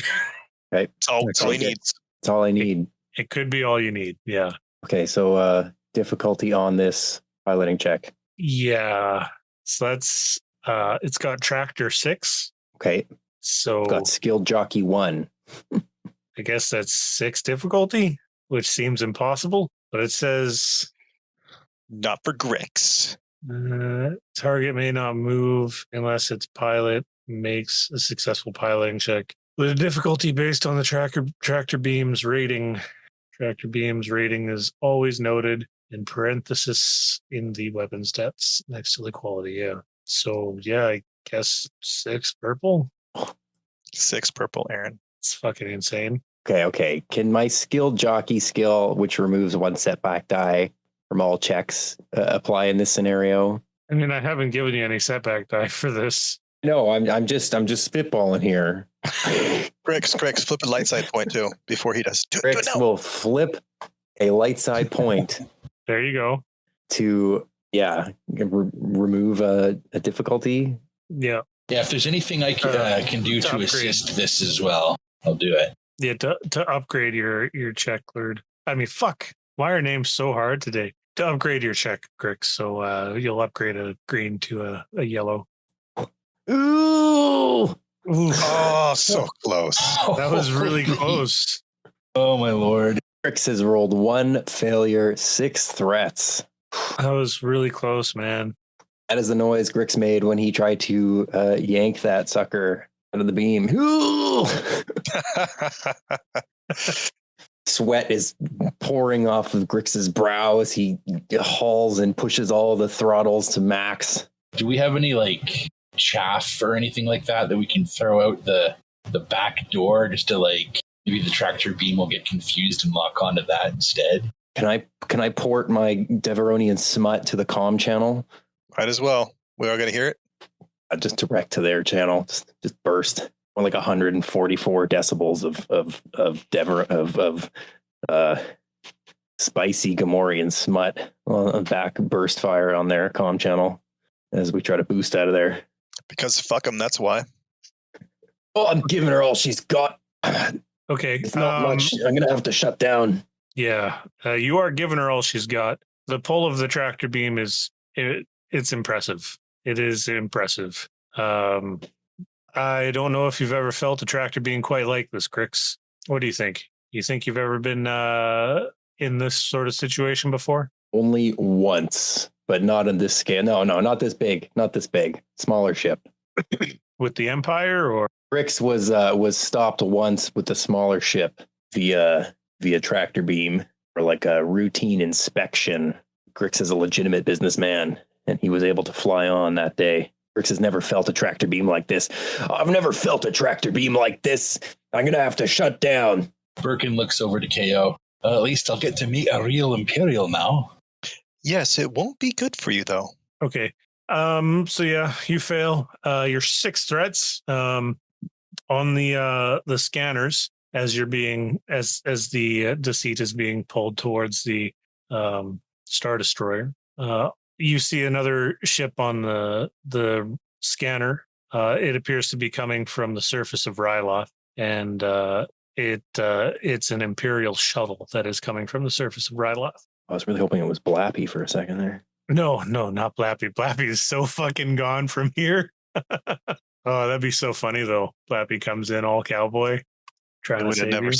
Okay. It's all he needs. That's all I need. It could be all you need. Yeah. Okay, so difficulty on this piloting check. Yeah. So that's it's got tractor 6. Okay, So got skilled jockey 1. I guess that's 6 difficulty, which seems impossible. But it says Not for Grix. target may not move unless its pilot makes a successful piloting check with a difficulty based on the tractor beam's rating. Tractor beam's rating is always noted in parenthesis in the weapon stats next to the quality. Yeah. So yeah, I guess 6 purple. 6 purple, Aaron. It's fucking insane. Okay. Can my skill jockey skill, which removes 1 setback die from all checks, apply in this scenario? I mean, I haven't given you any setback die for this. No, I'm just spitballing here. Grix, flip a light side point too before he does. Do it Grix now. will flip a light side point There you go. to remove a difficulty. Yeah. Yeah, if there's anything I can do to upgrade. assist this as well, I'll do it. Yeah, to upgrade your check, Lord. I mean, fuck. Why are names so hard today? To upgrade your check, Grix, so you'll upgrade a green to a yellow. Ooh! Oof. Oh, so close. That was really close. Oh, my Lord. Grix has rolled 1 failure, 6 threats. That was really close, man. That is the noise Grix made when he tried to yank that sucker out of the beam. Ooh! Sweat is pouring off of Grix's brow as he hauls and pushes all the throttles to max. Do we have any, like, chaff or anything like that we can throw out the back door just to, like, maybe the tractor beam will get confused and lock onto that instead? Can I port my Deveronian smut to the comm channel? Might as well. We all got to hear it. Just direct to their channel. Just burst. More like 144 decibels of spicy Gamorrean smut on back burst fire on their comm channel as we try to boost out of there. Because fuck them, that's why. Oh, I'm giving her all she's got. Okay. It's not much. I'm gonna have to shut down. Yeah, you are giving her all she's got. The pull of the tractor beam it's impressive. It is impressive. I don't know if you've ever felt a tractor beam quite like this, Grix. What do you think? You think you've ever been in this sort of situation before? Only once, but not in this scale. No, not this big. Not this big. Smaller ship. With the Empire, or Grix was stopped once with the smaller ship via tractor beam for like a routine inspection. Grix is a legitimate businessman, and he was able to fly on that day. Grix has never felt a tractor beam like this. I've never felt a tractor beam like this. I'm going to have to shut down. Berkin looks over to KO. At least I'll get to meet a real Imperial now. Yes, it won't be good for you though. okay. So yeah, you fail. Your 6 threats on the scanners as you're being as the deceit is being pulled towards the Star Destroyer. You see another ship on the scanner. It appears to be coming from the surface of Ryloth, and it's an Imperial shuttle that is coming from the surface of Ryloth. I was really hoping it was Blappy for a second there. No, not Blappy. Blappy is so fucking gone from here. Oh, that'd be so funny though. Blappy comes in all cowboy, trying I to would have save never you.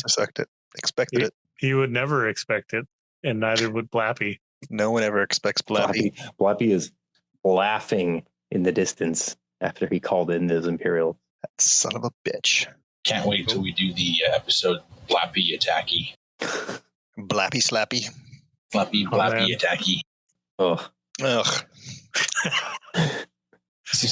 expected it. He would never expect it, and neither would Blappy. No one ever expects Blappy. Blappy is laughing in the distance after he called in those Imperials. That son of a bitch. Can't wait till we do the episode Blappy Attacky. Blappy slappy. Blappy man. Attacky. Oh, Ugh.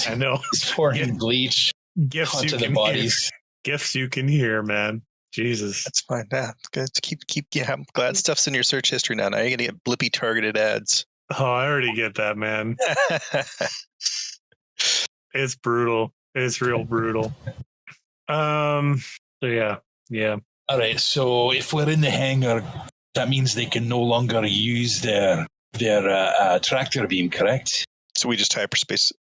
I know. He's pouring bleach Gifts onto you the can bodies. hear. Gifts you can hear, man. Jesus. That's fine. Yeah, it's good. Yeah, I'm glad stuff's in your search history now. Now you're gonna get blippy targeted ads. Oh, I already get that, man. It's brutal. It's real brutal. So yeah. All right, so if we're in the hangar, that means they can no longer use their tractor beam, correct? So we just hyperspace.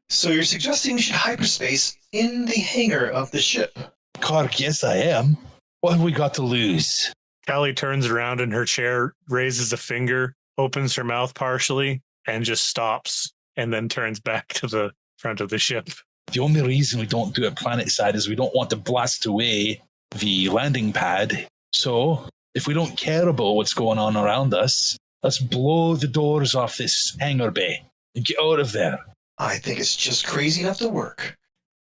So you're suggesting we should hyperspace in the hangar of the ship? Clarke, yes, I am. What have we got to lose? Callie turns around in her chair, raises a finger, opens her mouth partially, and just stops, and then turns back to the front of the ship. The only reason we don't do it planet side is we don't want to blast away the landing pad. So if we don't care about what's going on around us, let's blow the doors off this hangar bay and get out of there. I think it's just crazy enough to work.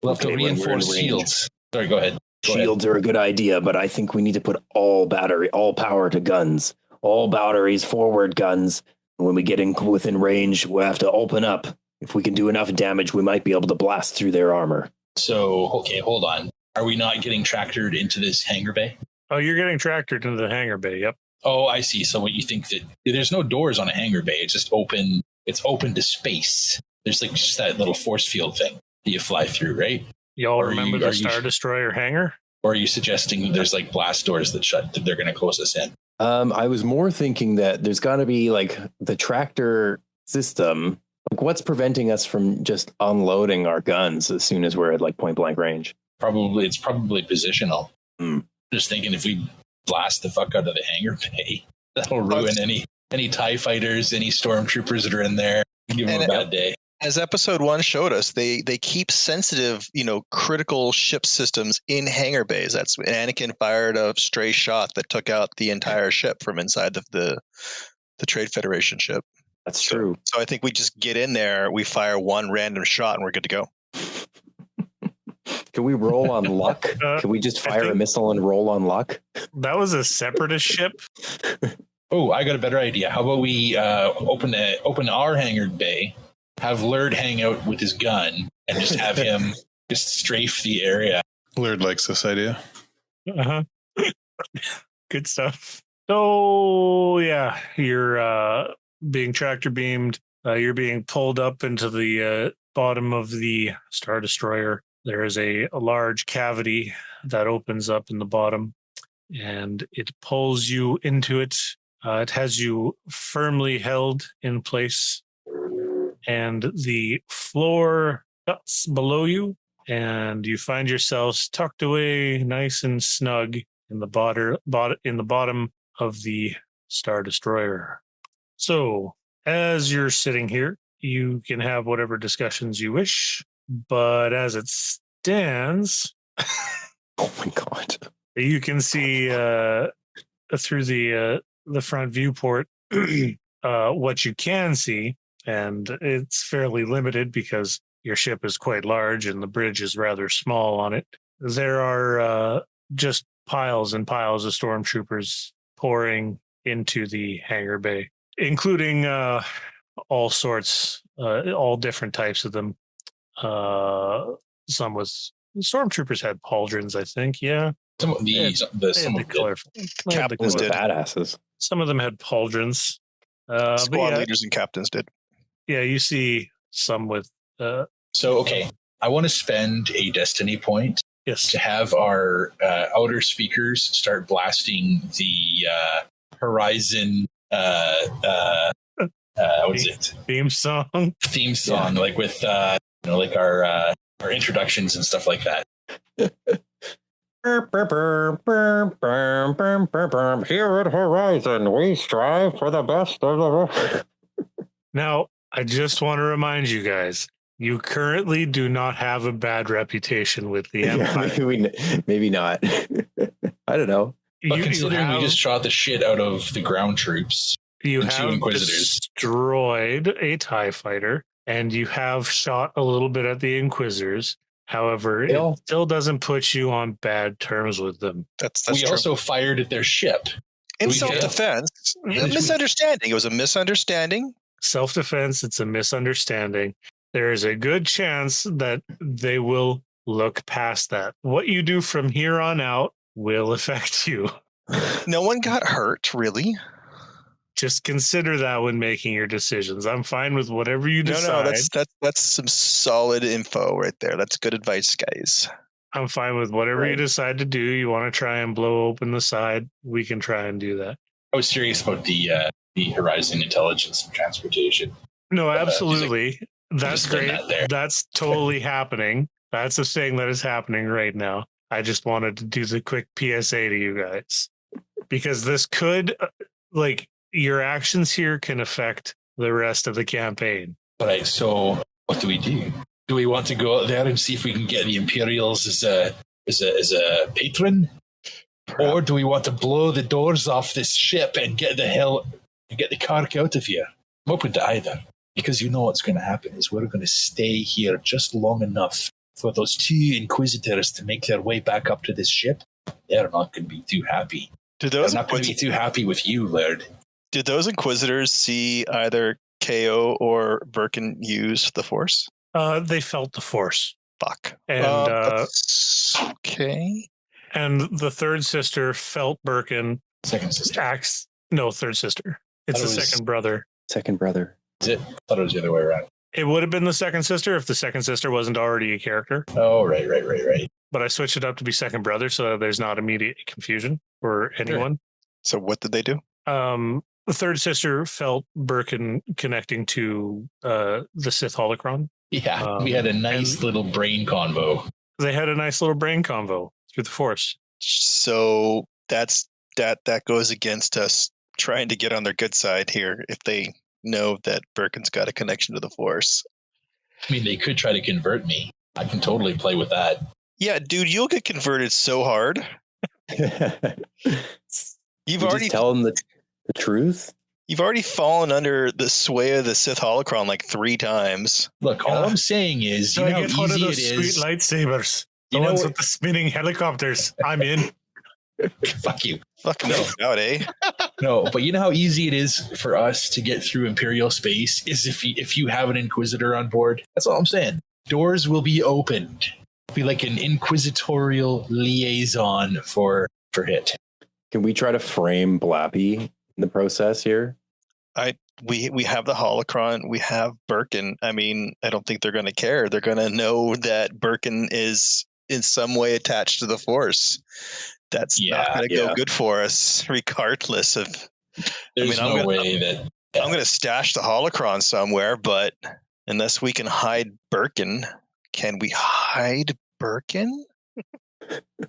We'll have to Okay, when we're in reinforce range. shields. Sorry, go ahead. Shields are a good idea, but I think we need to put all power to guns. All batteries, forward guns. When we get in within range, we'll have to open up. If we can do enough damage, we might be able to blast through their armor. So, okay, hold on. Are we not getting tractored into this hangar bay? Oh, you're getting tractored into the hangar bay. Yep. Oh, I see. So what you think that there's no doors on a hangar bay. It's just open. It's open to space. There's like just that little force field thing that you fly through, right? Y'all Or remember are the you- Star Destroyer hangar? Or are you suggesting there's like blast doors that shut, that they're going to close us in? I was more thinking that there's got to be like the tractor system. Like, what's preventing us from just unloading our guns as soon as we're at like point blank range? It's probably positional. Hmm. Just thinking if we blast the fuck out of the hangar bay, that'll ruin any TIE fighters, any stormtroopers that are in there. Give them a bad day. As episode 1 showed us, they keep sensitive, critical ship systems in hangar bays. That's when Anakin fired a stray shot that took out the entire ship from inside the Trade Federation ship. That's true. So I think we just get in there, we fire one random shot, and we're good to go. Can we roll on luck? Can we just fire a missile and roll on luck? That was a separatist ship. Oh, I got a better idea. How about we open our hangar bay, have Lurd hang out with his gun, and just have him just strafe the area. Lurd likes this idea. Uh-huh. Good stuff. So, yeah, you're being tractor beamed. You're being pulled up into the bottom of the Star Destroyer. There is a large cavity that opens up in the bottom, and it pulls you into it. It has you firmly held in place, and the floor cuts below you, and you find yourselves tucked away nice and snug in the bottom of the Star Destroyer. So, as you're sitting here, you can have whatever discussions you wish, but as it stands, Oh my god! you can see through the front viewport what you can see, and it's fairly limited because your ship is quite large and the bridge is rather small on it. There are just piles and piles of stormtroopers pouring into the hangar bay, including all sorts, all different types of them. Some with stormtroopers had pauldrons, I think. Yeah, Some of the colorful. Captains Those are did. badasses. Some of them had pauldrons. Squad leaders and captains did. Yeah, you see some with. So, okay, I want to spend a destiny point Yes. to have our outer speakers start blasting the Horizon. What is it? Theme song. Theme song, like with like our introductions and stuff like that. Here at Horizon, we strive for the best of the. Now, I just want to remind you guys, you currently do not have a bad reputation with the Empire. Maybe not. I don't know. But considering we just shot the shit out of the ground troops, you and two have Inquisitors. destroyed a TIE fighter, and you have shot a little bit at the Inquisitors. However, it still doesn't put you on bad terms with them. That's we true. also fired at their ship. In we self-defense, a misunderstanding. It was a misunderstanding. Self-defense, it's a misunderstanding. There is a good chance that they will look past that. What you do from here on out will affect you. No one got hurt, really. Just consider that when making your decisions. I'm fine with whatever you decide. No, that's some solid info right there. That's good advice, guys. I'm fine with whatever you decide to do. You want to try and blow open the side, we can try and do that. I was serious about the Horizon Intelligence and Transportation. No, absolutely. That's great. There. That's totally happening. That's a thing that is happening right now. I just wanted to do the quick PSA to you guys. Because this could, your actions here can affect the rest of the campaign. All right, so what do we do? Do we want to go out there and see if we can get the Imperials as a patron? Or do we want to blow the doors off this ship and get the Clarke out of here? I'm open to either. Because you know what's going to happen is we're going to stay here just long enough for those 2 Inquisitors to make their way back up to this ship, they're not going to be too happy. They're not going to be too happy with you, Laird. Did those Inquisitors see either KO or Berkin use the Force? They felt the Force. Fuck. And okay. And the third sister felt Berkin. Second sister. No, third sister. It's the second brother. Second brother. Is it? I thought it was the other way around. It would have been the second sister if the second sister wasn't already a character. Oh, right. But I switched it up to be second brother so that there's not immediate confusion for anyone. So what did they do? The third sister felt Berkin connecting to the Sith holocron. Yeah, we had a nice little brain convo. They had a nice little brain convo through the Force. So that goes against us trying to get on their good side here if they know that Berkin's got a connection to the Force. I mean, they could try to convert me. I can totally play with that. Yeah, dude, you'll get converted so hard. You've already just tell them the truth. You've already fallen under the sway of the Sith holocron like 3 times. Look, all I'm saying is, you know how get one of easy those it is. sweet lightsabers. The You know ones what- with the spinning helicopters. I'm in. Fuck you. Fuck no, out, eh? No, but you know how easy it is for us to get through Imperial space is if you have an Inquisitor on board. That's all I'm saying. Doors will be opened. Be like an inquisitorial liaison for Hit. Can we try to frame Blappy in the process here? We have the holocron. We have Berkin. I mean, I don't think they're going to care. They're going to know that Berkin is in some way attached to the Force. That's not going to go good for us, regardless of. There's no way that I'm going to stash the holocron somewhere, but unless we can hide Berkin, can we hide Berkin?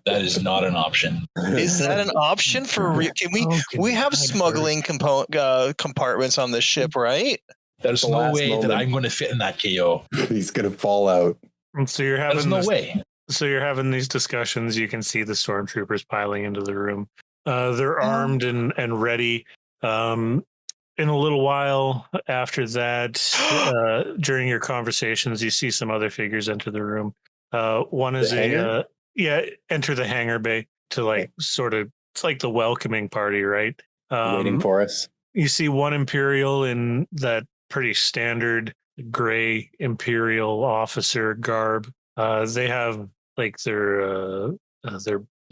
that is not an option. Is that an option for? Can we? We have smuggling compartments on this ship, right? There's The no last way that moment. I'm going to fit in that KO. He's gonna fall out. And so you're having There's no way. So you're having these discussions. You can see the stormtroopers piling into the room. They're armed and ready. In a little while after that, during your conversations, you see some other figures enter the room. One is enter the hangar bay to sort of, it's like the welcoming party, right? Waiting for us. You see one Imperial in that pretty standard gray Imperial officer garb. They have like their with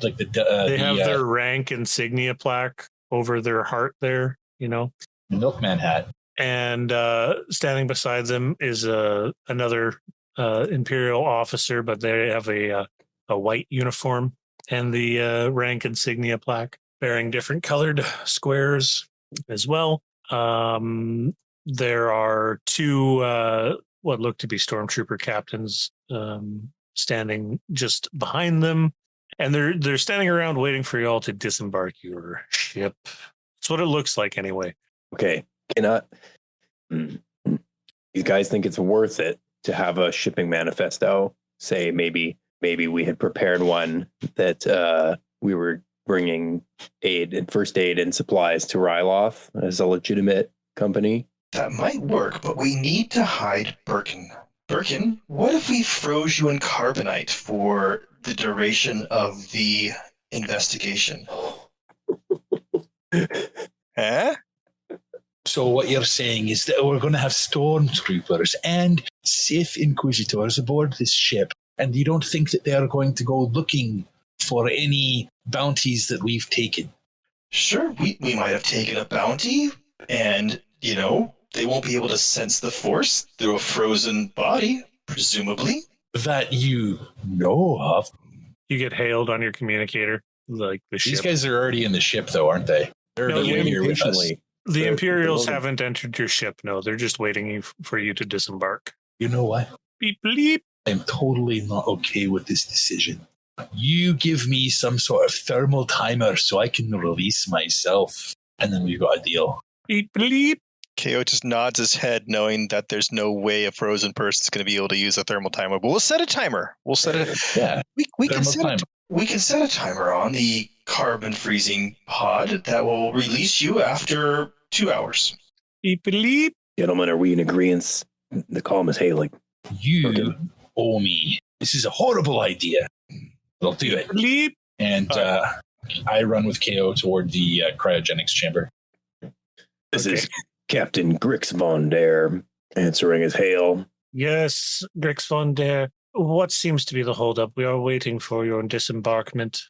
like they have their rank insignia plaque over their heart there, you know. milkman hat. And standing beside them is another Imperial officer, but they have a white uniform and the rank insignia plaque bearing different colored squares as well. There are 2 what look to be stormtrooper captains standing just behind them, and they're standing around waiting for y'all to disembark your ship. That's what it looks like anyway. Okay. You guys think it's worth it to have a shipping manifesto? Say maybe we had prepared one that we were bringing aid and first aid and supplies to Ryloth as a legitimate company. That might work, but we need to hide Berkin. Berkin, what if we froze you in carbonite for the duration of the investigation? Huh? So what you're saying is that we're going to have stormtroopers and Sith Inquisitors aboard this ship, and you don't think that they're going to go looking for any bounties that we've taken? Sure, we might have taken a bounty, and, they won't be able to sense the Force through a frozen body, presumably. That you know of. You get hailed on your communicator, like the ship. These guys are already in the ship, though, aren't they? They're No, already here with us. The Imperials haven't entered your ship. No, they're just waiting for you to disembark. You know what? Beep, bleep. I'm totally not okay with this decision. You give me some sort of thermal timer so I can release myself, and then we've got a deal. Beep, bleep. KO just nods his head, knowing that there's no way a frozen person's going to be able to use a thermal timer. But we'll set a timer. We'll set it. Yeah. We can Thermal set timer. We can set a timer on the carbon freezing pod that will release you after 2 hours. Beep, bleep. Gentlemen, are we in agreement? The column is hailing. You owe me. This is a horrible idea. But I'll do it. Bleep. And I run with KO toward the cryogenics chamber. This is Captain Grix Vondair answering his hail. Yes, Grix Vondair. What seems to be the holdup? We are waiting for your disembarkment.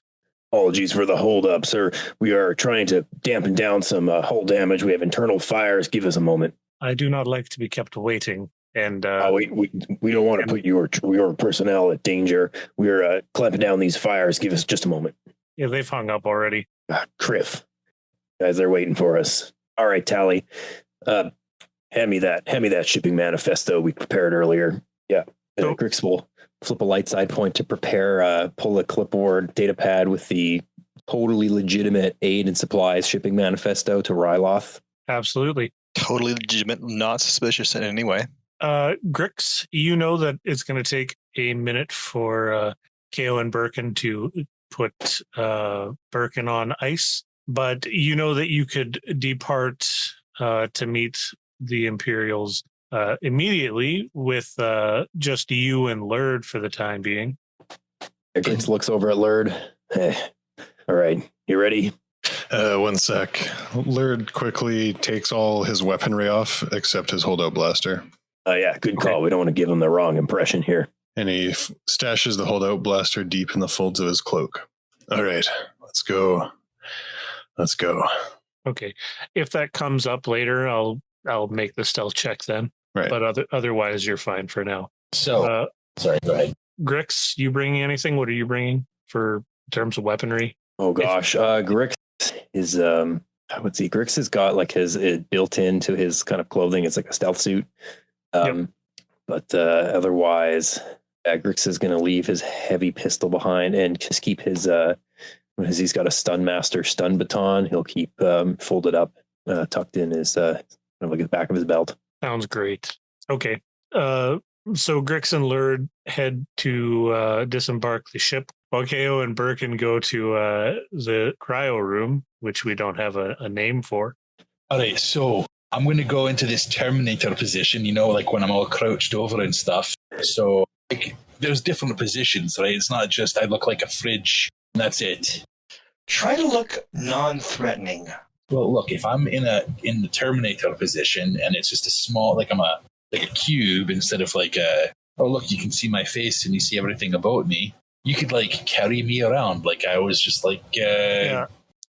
Apologies for the holdup, sir. We are trying to dampen down some hull damage. We have internal fires. Give us a moment. I do not like to be kept waiting. And we don't want to put your personnel at danger. We're clamping down these fires. Give us just a moment. Yeah, they've hung up already. Criff. Guys, they're waiting for us. All right, Tally. Hand me that shipping manifesto we prepared earlier. Yeah. Grix will flip a light side point to prepare, pull a clipboard data pad with the totally legitimate aid and supplies shipping manifesto to Ryloth. Absolutely. Totally legitimate, not suspicious in any way. Grix, you know that it's going to take a minute for KO and Berkin to put Berkin on ice, but you know that you could depart to meet the Imperials immediately with just you and Lurd for the time being. Grix looks over at Lurd. All right, you ready? 1 sec. Lurd quickly takes all his weaponry off except his holdout blaster. Yeah, good call. We don't want to give him the wrong impression here. And he stashes the holdout blaster deep in the folds of his cloak. All right, let's go. Okay. If that comes up later, I'll make the stealth check then. Right. But otherwise, you're fine for now. So, sorry, go ahead. Grix, you bringing anything? What are you bringing for in terms of weaponry? Oh gosh, Grix is let's see. Grix has got like it built into his kind of clothing. It's like a stealth suit. But otherwise, Grix is going to leave his heavy pistol behind and just keep his he's got a stun master stun baton. He'll keep folded up, tucked in his kind of like the back of his belt. Sounds great. Okay. So Grix and Lurd head to disembark the ship, while KO and Berkin go to the cryo room, which we don't have a name for. All right, so I'm going to go into this Terminator position, like when I'm all crouched over and stuff. So like, there's different positions, right? It's not just I look like a fridge and that's it. Try to look non-threatening. Well, look, if I'm in the Terminator position and it's just a small, like I'm a cube instead of like oh look, you can see my face and you see everything about me. You could like carry me around like I was just like yeah.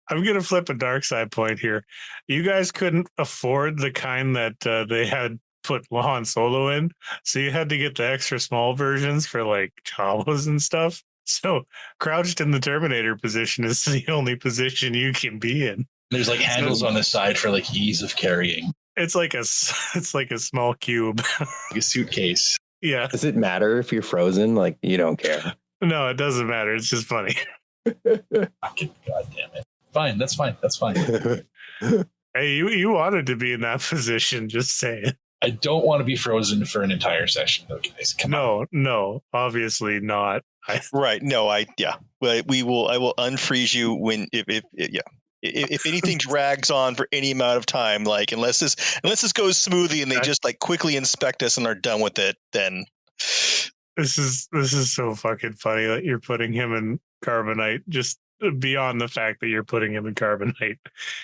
I'm going to flip a dark side point here. You guys couldn't afford the kind that they had put Han Solo in, so you had to get the extra small versions for like Chavos and stuff. So crouched in the Terminator position is the only position you can be in. There's like handles on the side for like ease of carrying. It's like a small cube, like a suitcase. Yeah. Does it matter if you're frozen? Like you don't care. No, it doesn't matter. It's just funny. God damn it. Fine, that's fine. Hey, you wanted to be in that position, just saying. I don't want to be frozen for an entire session, though, guys. No, obviously not. Right. No, I will unfreeze you when if anything drags on for any amount of time, like unless this goes smoothly and they just like quickly inspect us and are done with it, then this is so fucking funny that you're putting him in carbonite, just beyond the fact that you're putting him in carbonite.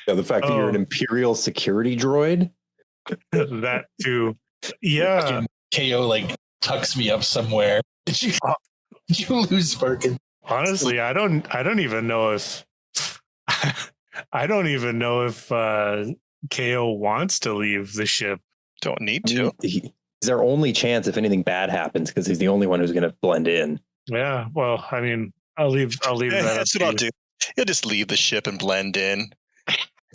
Yeah, the fact that you're an Imperial security droid. That too. Yeah. KO like tucks me up somewhere. Did you lose Berkin? Honestly, I don't even know if KO wants to leave the ship. Don't need to. He's our only chance if anything bad happens because he's the only one who's going to blend in. Yeah, well, I mean, I'll leave that. That's what I'll do. He'll just leave the ship and blend in.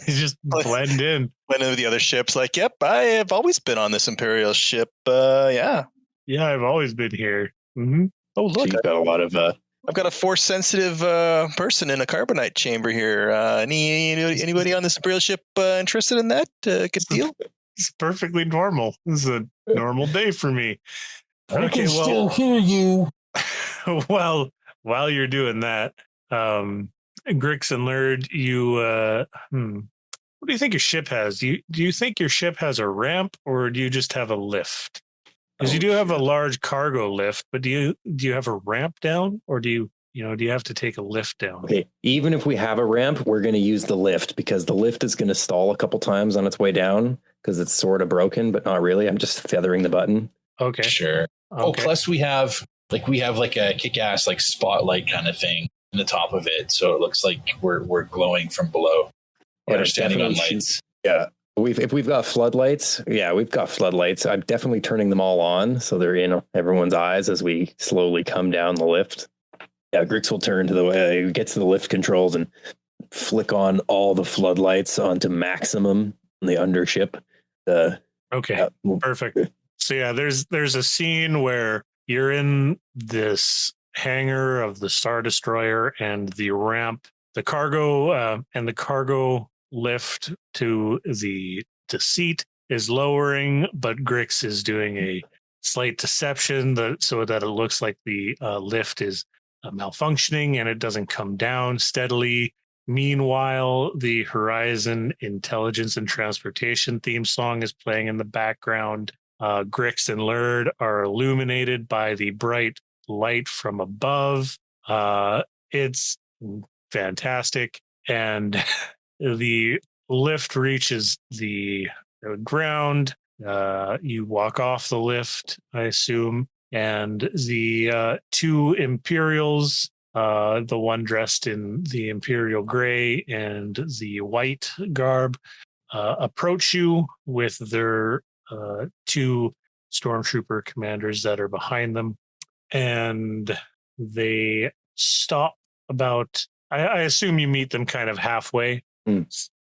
He's just blend in. Blend in with the other ships. Like, yep, I have always been on this Imperial ship. Yeah, I've always been here. Mm-hmm. Oh, look, I've got a lot of. I've got a force sensitive person in a carbonite chamber here. Anybody on this Imperial ship interested in that? Good deal. It's perfectly normal. This is a normal day for me. I can still hear you. Well, while you're doing that, Grix and Lurd, what do you think your ship has? Do you think your ship has a ramp or do you just have a lift? Because you do have a large cargo lift, but do you have a ramp down, or do you have to take a lift down? Okay, even if we have a ramp, we're going to use the lift because the lift is going to stall a couple times on its way down because it's sort of broken, but not really. I'm just feathering the button. Okay. Sure. Okay. Oh, plus we have like a kick-ass like spotlight kind of thing in the top of it, so it looks like we're glowing from below. Yeah, We're standing on lights. Yeah. If we've got floodlights, we've got floodlights. I'm definitely turning them all on so they're in everyone's eyes as we slowly come down the lift. Yeah, Grix will turn to get to the lift controls and flick on all the floodlights onto maximum on the undership. Okay, perfect. So yeah, there's a scene where you're in this hangar of the Star Destroyer, and the ramp, the cargo lift to the seat is lowering, but Grix is doing a slight deception so that it looks like the lift is malfunctioning and it doesn't come down steadily. Meanwhile, the Horizon Intelligence and Transportation theme song is playing in the background. Grix and Lurd are illuminated by the bright light from above. It's fantastic. And the lift reaches the ground. You walk off the lift, I assume. And the two Imperials, the one dressed in the Imperial gray and the white garb, approach you with their two stormtrooper commanders that are behind them. And they stop about, I assume you meet them kind of halfway,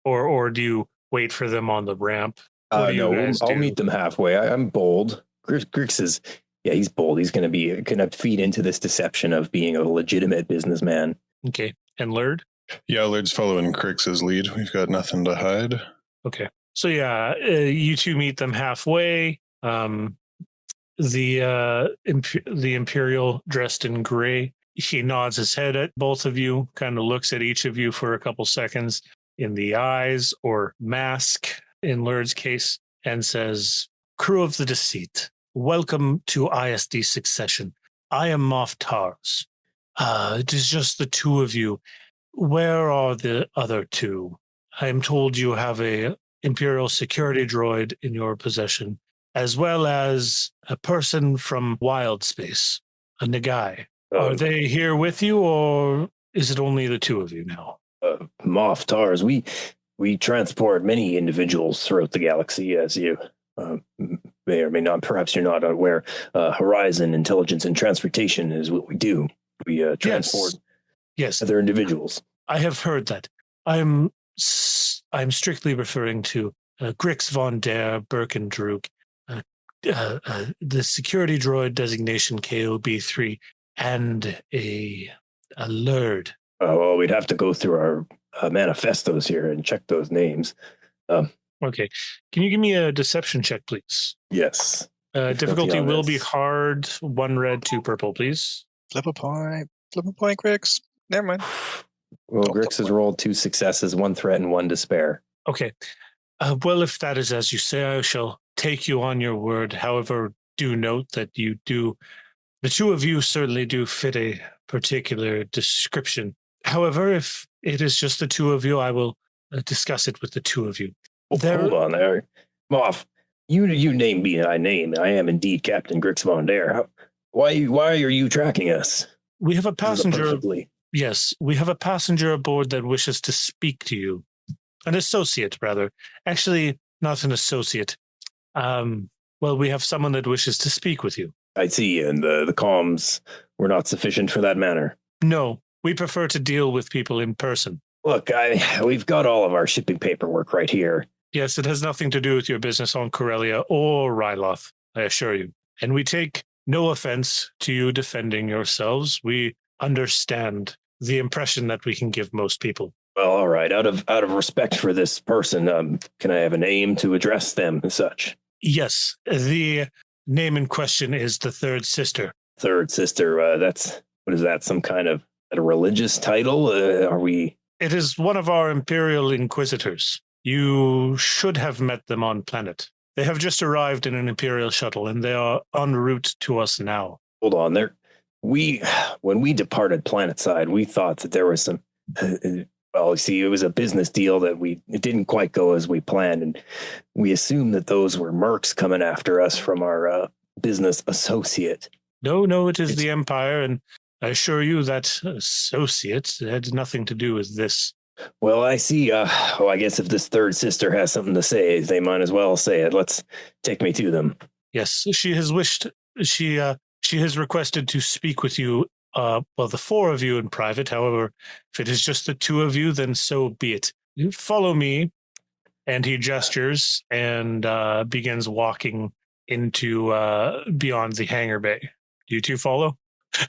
or do you wait for them on the ramp? What do you guys do? I'll meet them halfway. I'm bold. Grix is, he's bold. He's going to feed into this deception of being a legitimate businessman. Okay. And Lurd? Yeah, Lurd's following Grix's lead. We've got nothing to hide. Okay. So you two meet them halfway. The Imperial dressed in gray, he nods his head at both of you, kind of looks at each of you for a couple seconds in the eyes, or mask in Lurd's case, and says, "Crew of the Deceit, welcome to ISD Succession. I am Moff Tars. It is just the two of you. Where are the other two? I am told you have a Imperial security droid in your possession, as well as a person from Wild Space, a Nagai. Are they here with you, or is it only the two of you now?" Moff Tars, we transport many individuals throughout the galaxy, as you may or may not. Perhaps you're not aware. Horizon Intelligence and Transportation is what we do. We transport other individuals. I have heard that. I'm strictly referring to Grix, Vondair, Berkin, Druuk, the security droid designation KOB3, and a Lurd. Well, we'd have to go through our manifestos here and check those names. Okay. Can you give me a deception check, please? Yes. Difficulty will be hard. 1 red, 2 purple, please. Flip a point, Grix. Never mind. Well, Grix has rolled 2 successes, 1 threat, and 1 despair. Okay. Well, if that is as you say, I shall take you on your word. However, do note that the two of you certainly do fit a particular description. However, if it is just the two of you, I will discuss it with the two of you. Hold on there. Moff, you name me, I name. I am indeed Captain Grix Vondair. Why are you tracking us? We have a passenger. Yes, we have a passenger aboard that wishes to speak to you. An associate, rather. Actually, not an associate. Well, we have someone that wishes to speak with you. I see, and the comms were not sufficient for that matter. No, we prefer to deal with people in person. Look, we've got all of our shipping paperwork right here. Yes, it has nothing to do with your business on Corellia or Ryloth, I assure you. And we take no offense to you defending yourselves. We understand the impression that we can give most people. Well, all right. Out of respect for this person, can I have a name to address them as such? Yes, the name in question is the Third Sister. Third Sister. What is that? Some kind of a religious title? Are we? It is one of our Imperial Inquisitors. You should have met them on planet. They have just arrived in an Imperial shuttle, and they are en route to us now. Hold on there. When we departed planetside, we thought that there was some, well, see, it was a business deal that it didn't quite go as we planned. And we assumed that those were mercs coming after us from our business associate. No, it is the Empire, and I assure you that associate had nothing to do with this. Well, I see. I guess if this third sister has something to say, they might as well say it. Let's take me to them. Yes, she has wished. She has requested to speak with you. Well, the four of you in private. However, if it is just the two of you, then so be it. You follow me. And he gestures and begins walking into beyond the hangar bay. Do you two follow?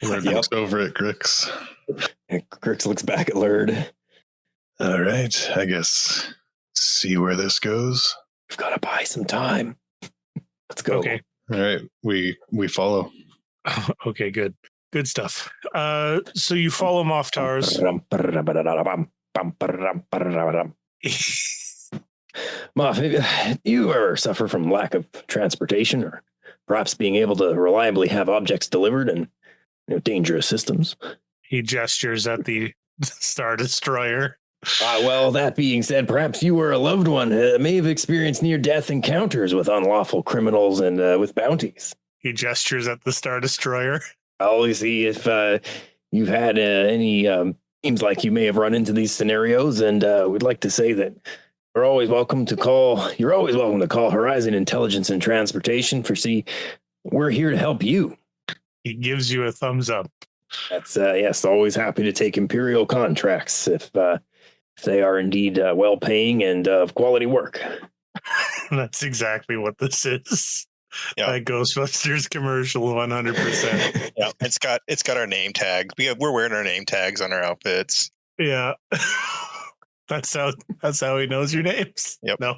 Lurd looks over at Grix. Grix looks back at Lurd. All right, I guess see where this goes. We've got to buy some time. Let's go. Okay. All right, we follow. Okay, good stuff. So you follow Moftars. Moff, you ever suffer from lack of transportation, or perhaps being able to reliably have objects delivered in dangerous systems? He gestures at the Star Destroyer. Well, that being said, perhaps you or a loved one may have experienced near-death encounters with unlawful criminals and with bounties. He gestures at the Star Destroyer. I'll see if you've had any seems like you may have run into these scenarios, and we'd like to say that you're always welcome to call Horizon Intelligence and Transportation we're here to help you. He gives you a thumbs up. That's yes, always happy to take Imperial contracts if they are indeed well-paying and of quality work. That's exactly what this is. Yeah. That Ghostbusters commercial, 100%. Yeah, it's got our name tags. We're wearing our name tags on our outfits. Yeah. That's how he knows your names. Yep. No.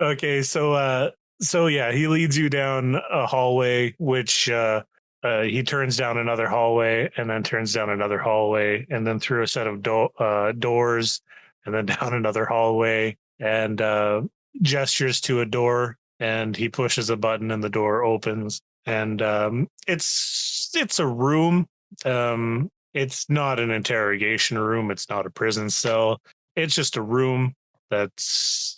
Okay, so yeah, he leads you down a hallway, which he turns down another hallway, and then turns down another hallway, and then through a set of doors, and then down another hallway, and gestures to a door, and he pushes a button, and the door opens, and it's a room. It's not an interrogation room. It's not a prison cell. It's just a room that's,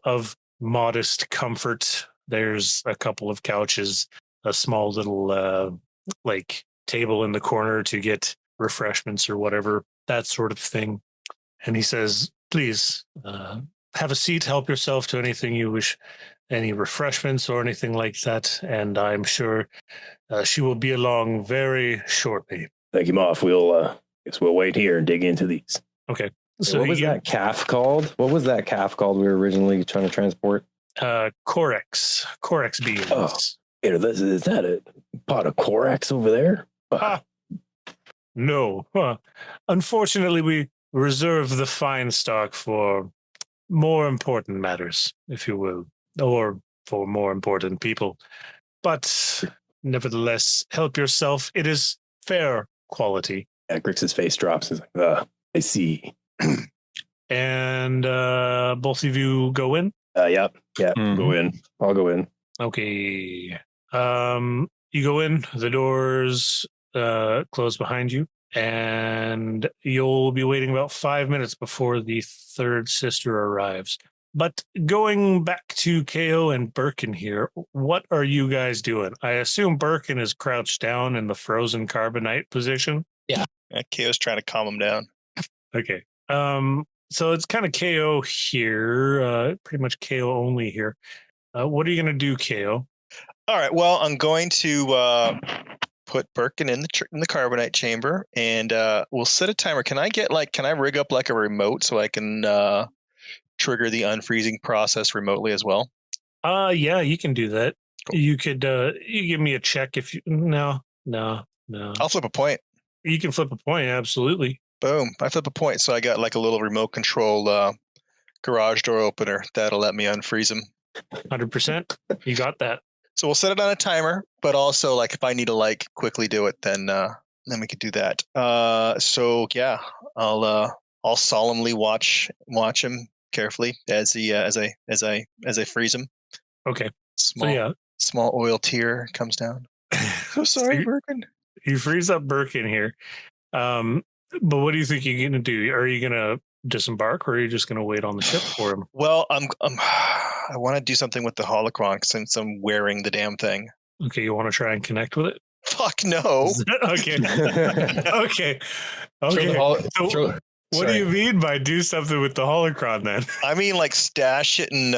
of modest comfort. There's a couple of couches, a small little table in the corner to get refreshments or whatever, that sort of thing. And he says, please have a seat, help yourself to anything you wish, any refreshments or anything like that. And I'm sure she will be along very shortly. Thank you, Moff. We'll wait here and dig into these. Okay. So what was that calf called? What was that calf called we were originally trying to transport? Corex beans. Oh, is that a pot of Corex over there? No. Unfortunately, we reserve the fine stock for more important matters, if you will, or for more important people. But nevertheless, help yourself. It is fair quality. Yeah, Grix's face drops. He's like, I see. And both of you go in? Yeah. Mhm. Go in. I'll go in. Okay. You go in, the doors close behind you, and you'll be waiting about 5 minutes before the third sister arrives. But going back to KO and Berkin here, what are you guys doing? I assume Berkin is crouched down in the frozen carbonite position. KO's trying to calm him down. Okay. So it's kind of KO here, pretty much KO only here. What are you going to do, KO? All right. Well, I'm going to put Berkin in the carbonite chamber, and we'll set a timer. Can I rig up like a remote so I can trigger the unfreezing process remotely as well? Yeah, you can do that. Cool. You could you give me a check if you no. I'll flip a point. You can flip a point, absolutely. Boom. I flip a point, so I got like a little remote control garage door opener that'll let me unfreeze them. 100%. You got that. So we'll set it on a timer, but also like if I need to quickly do it, then we could do that. So yeah, I'll solemnly watch him carefully as I freeze him. Okay. Small, So yeah, small oil tear comes down. So sorry, Berkin. you freeze up Berkin here. But what do you think you're going to do? Are you going to disembark, or are you just going to wait on the ship for him? Well, I want to do something with the holocron since I'm wearing the damn thing. Okay, you want to try and connect with it? Fuck no. Okay. Okay. So what do you mean by do something with the holocron then? I mean, like stash it in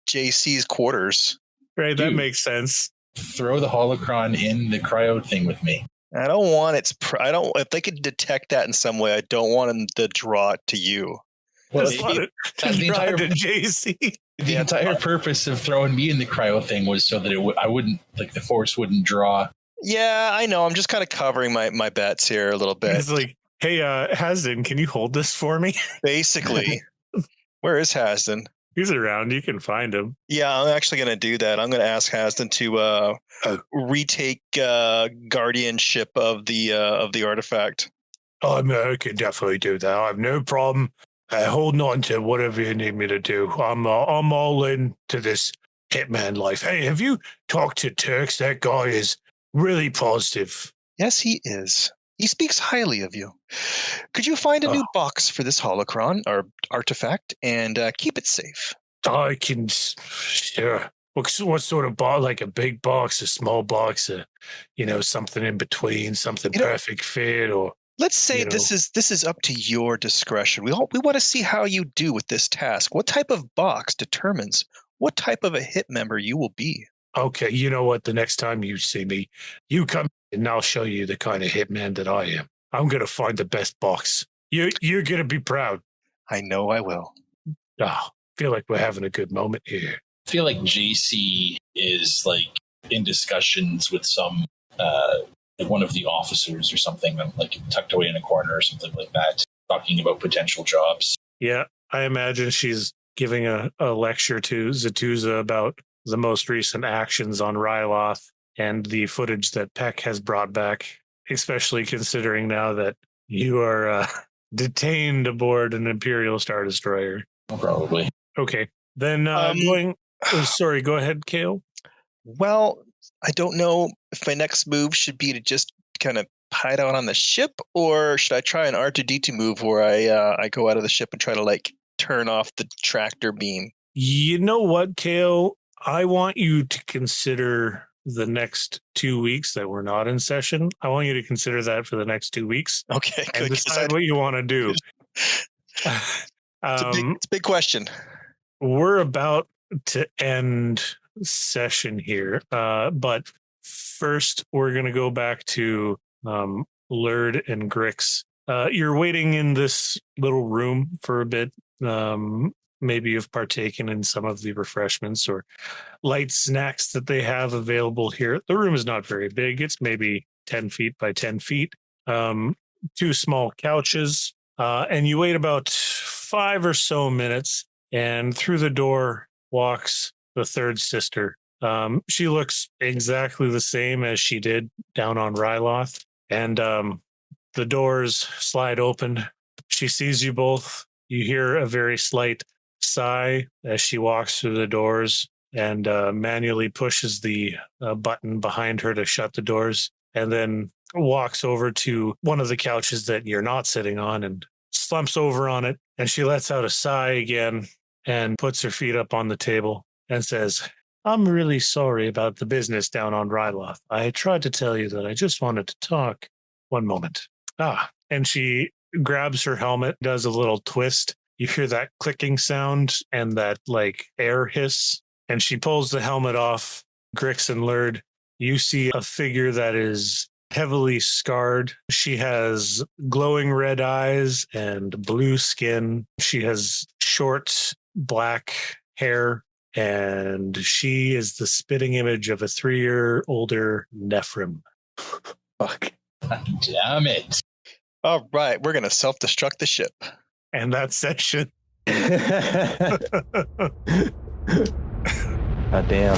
JC's quarters. Right, that makes sense. Throw the holocron in the cryo thing with me. I don't want its. I don't. If they could detect that in some way, I don't want them to draw it to you. Well, That's the entire JC. The entire purpose of throwing me in the cryo thing was so that I wouldn't, like, the force wouldn't draw. Yeah, I know. I'm just kind of covering my bets here a little bit. It's like, hey, Hasdan, can you hold this for me? Basically, where is Hasdan? He's around. You can find him. Yeah, I'm actually going to do that. I'm going to ask Hasdan to retake guardianship of the artifact. Oh, I can definitely do that. I have no problem holding on to whatever you need me to do. I'm all in to this hitman life. Hey, have you talked to Turks? That guy is really positive. Yes, he is. He speaks highly of you. Could you find a new box for this holocron or artifact and keep it safe? I can, sure. What sort of box? Like a big box, a small box, something in between, something perfect fit, or let's say this is up to your discretion. We want to see how you do with this task. What type of box determines what type of a hit member you will be? Okay, you know what? The next time you see me, you come and I'll show you the kind of hitman that I am. I'm going to find the best box. You're going to be proud. I know I will. I feel like we're having a good moment here. I feel like JC is like in discussions with some one of the officers or something, like tucked away in a corner or something like that, talking about potential jobs. Yeah, I imagine she's giving a lecture to Zatuza about the most recent actions on Ryloth and the footage that Peck has brought back, especially considering now that you are detained aboard an Imperial Star Destroyer. Probably. Okay. Then sorry, go ahead, Kale. Well, I don't know if my next move should be to just kind of hide out on the ship, or should I try an R2D2 move where I go out of the ship and try to like turn off the tractor beam? You know what, Kale? I want you to consider the next 2 weeks that we're not in session. I want you to consider that for the next 2 weeks. Okay, good. And decide what you want to do. It's a big question. We're about to end session here, but first we're going to go back to Lurd and Grix. You're waiting in this little room for a bit. Maybe you've partaken in some of the refreshments or light snacks that they have available here. The room is not very big. It's maybe 10 feet by 10 feet. 2 small couches. And you wait about 5 or so minutes, and through the door walks the third sister. She looks exactly the same as she did down on Ryloth. And the doors slide open. She sees you both. You hear a very slight sigh as she walks through the doors and manually pushes the button behind her to shut the doors, and then walks over to one of the couches that you're not sitting on and slumps over on it. And she lets out a sigh again and puts her feet up on the table and says, I'm really sorry about the business down on Ryloth. I tried to tell you that I just wanted to talk. One moment. And she grabs her helmet, does a little twist. You hear that clicking sound and that like air hiss, and she pulls the helmet off. Grix and Lurd, you see a figure that is heavily scarred. She has glowing red eyes and blue skin. She has short black hair, and she is the spitting image of a 3-year older Nephrim. Fuck. Damn it. All right, we're going to self-destruct the ship. And that section. God damn.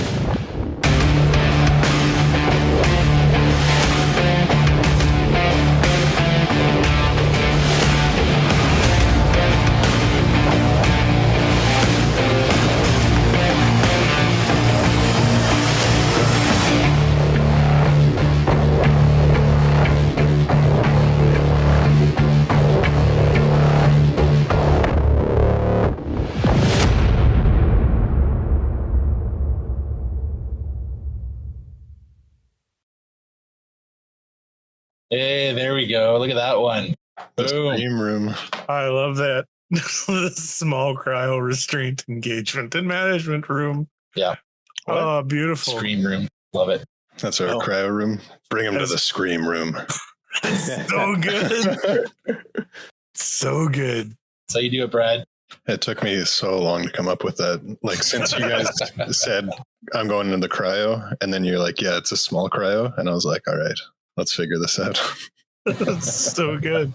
Hey, there we go. Look at that one. The Boom. scream room. I love that. The small cryo restraint engagement and management room. Yeah. What? Oh, beautiful. Scream room. Love it. That's our Oh. cryo room. Bring him to That's- the scream room. So good. So good. That's how you do it, Brad. It took me so long to come up with that. Like, since you guys said I'm going into the cryo, and then you're like, yeah, it's a small cryo. And I was like, all right, let's figure this out. That's so good.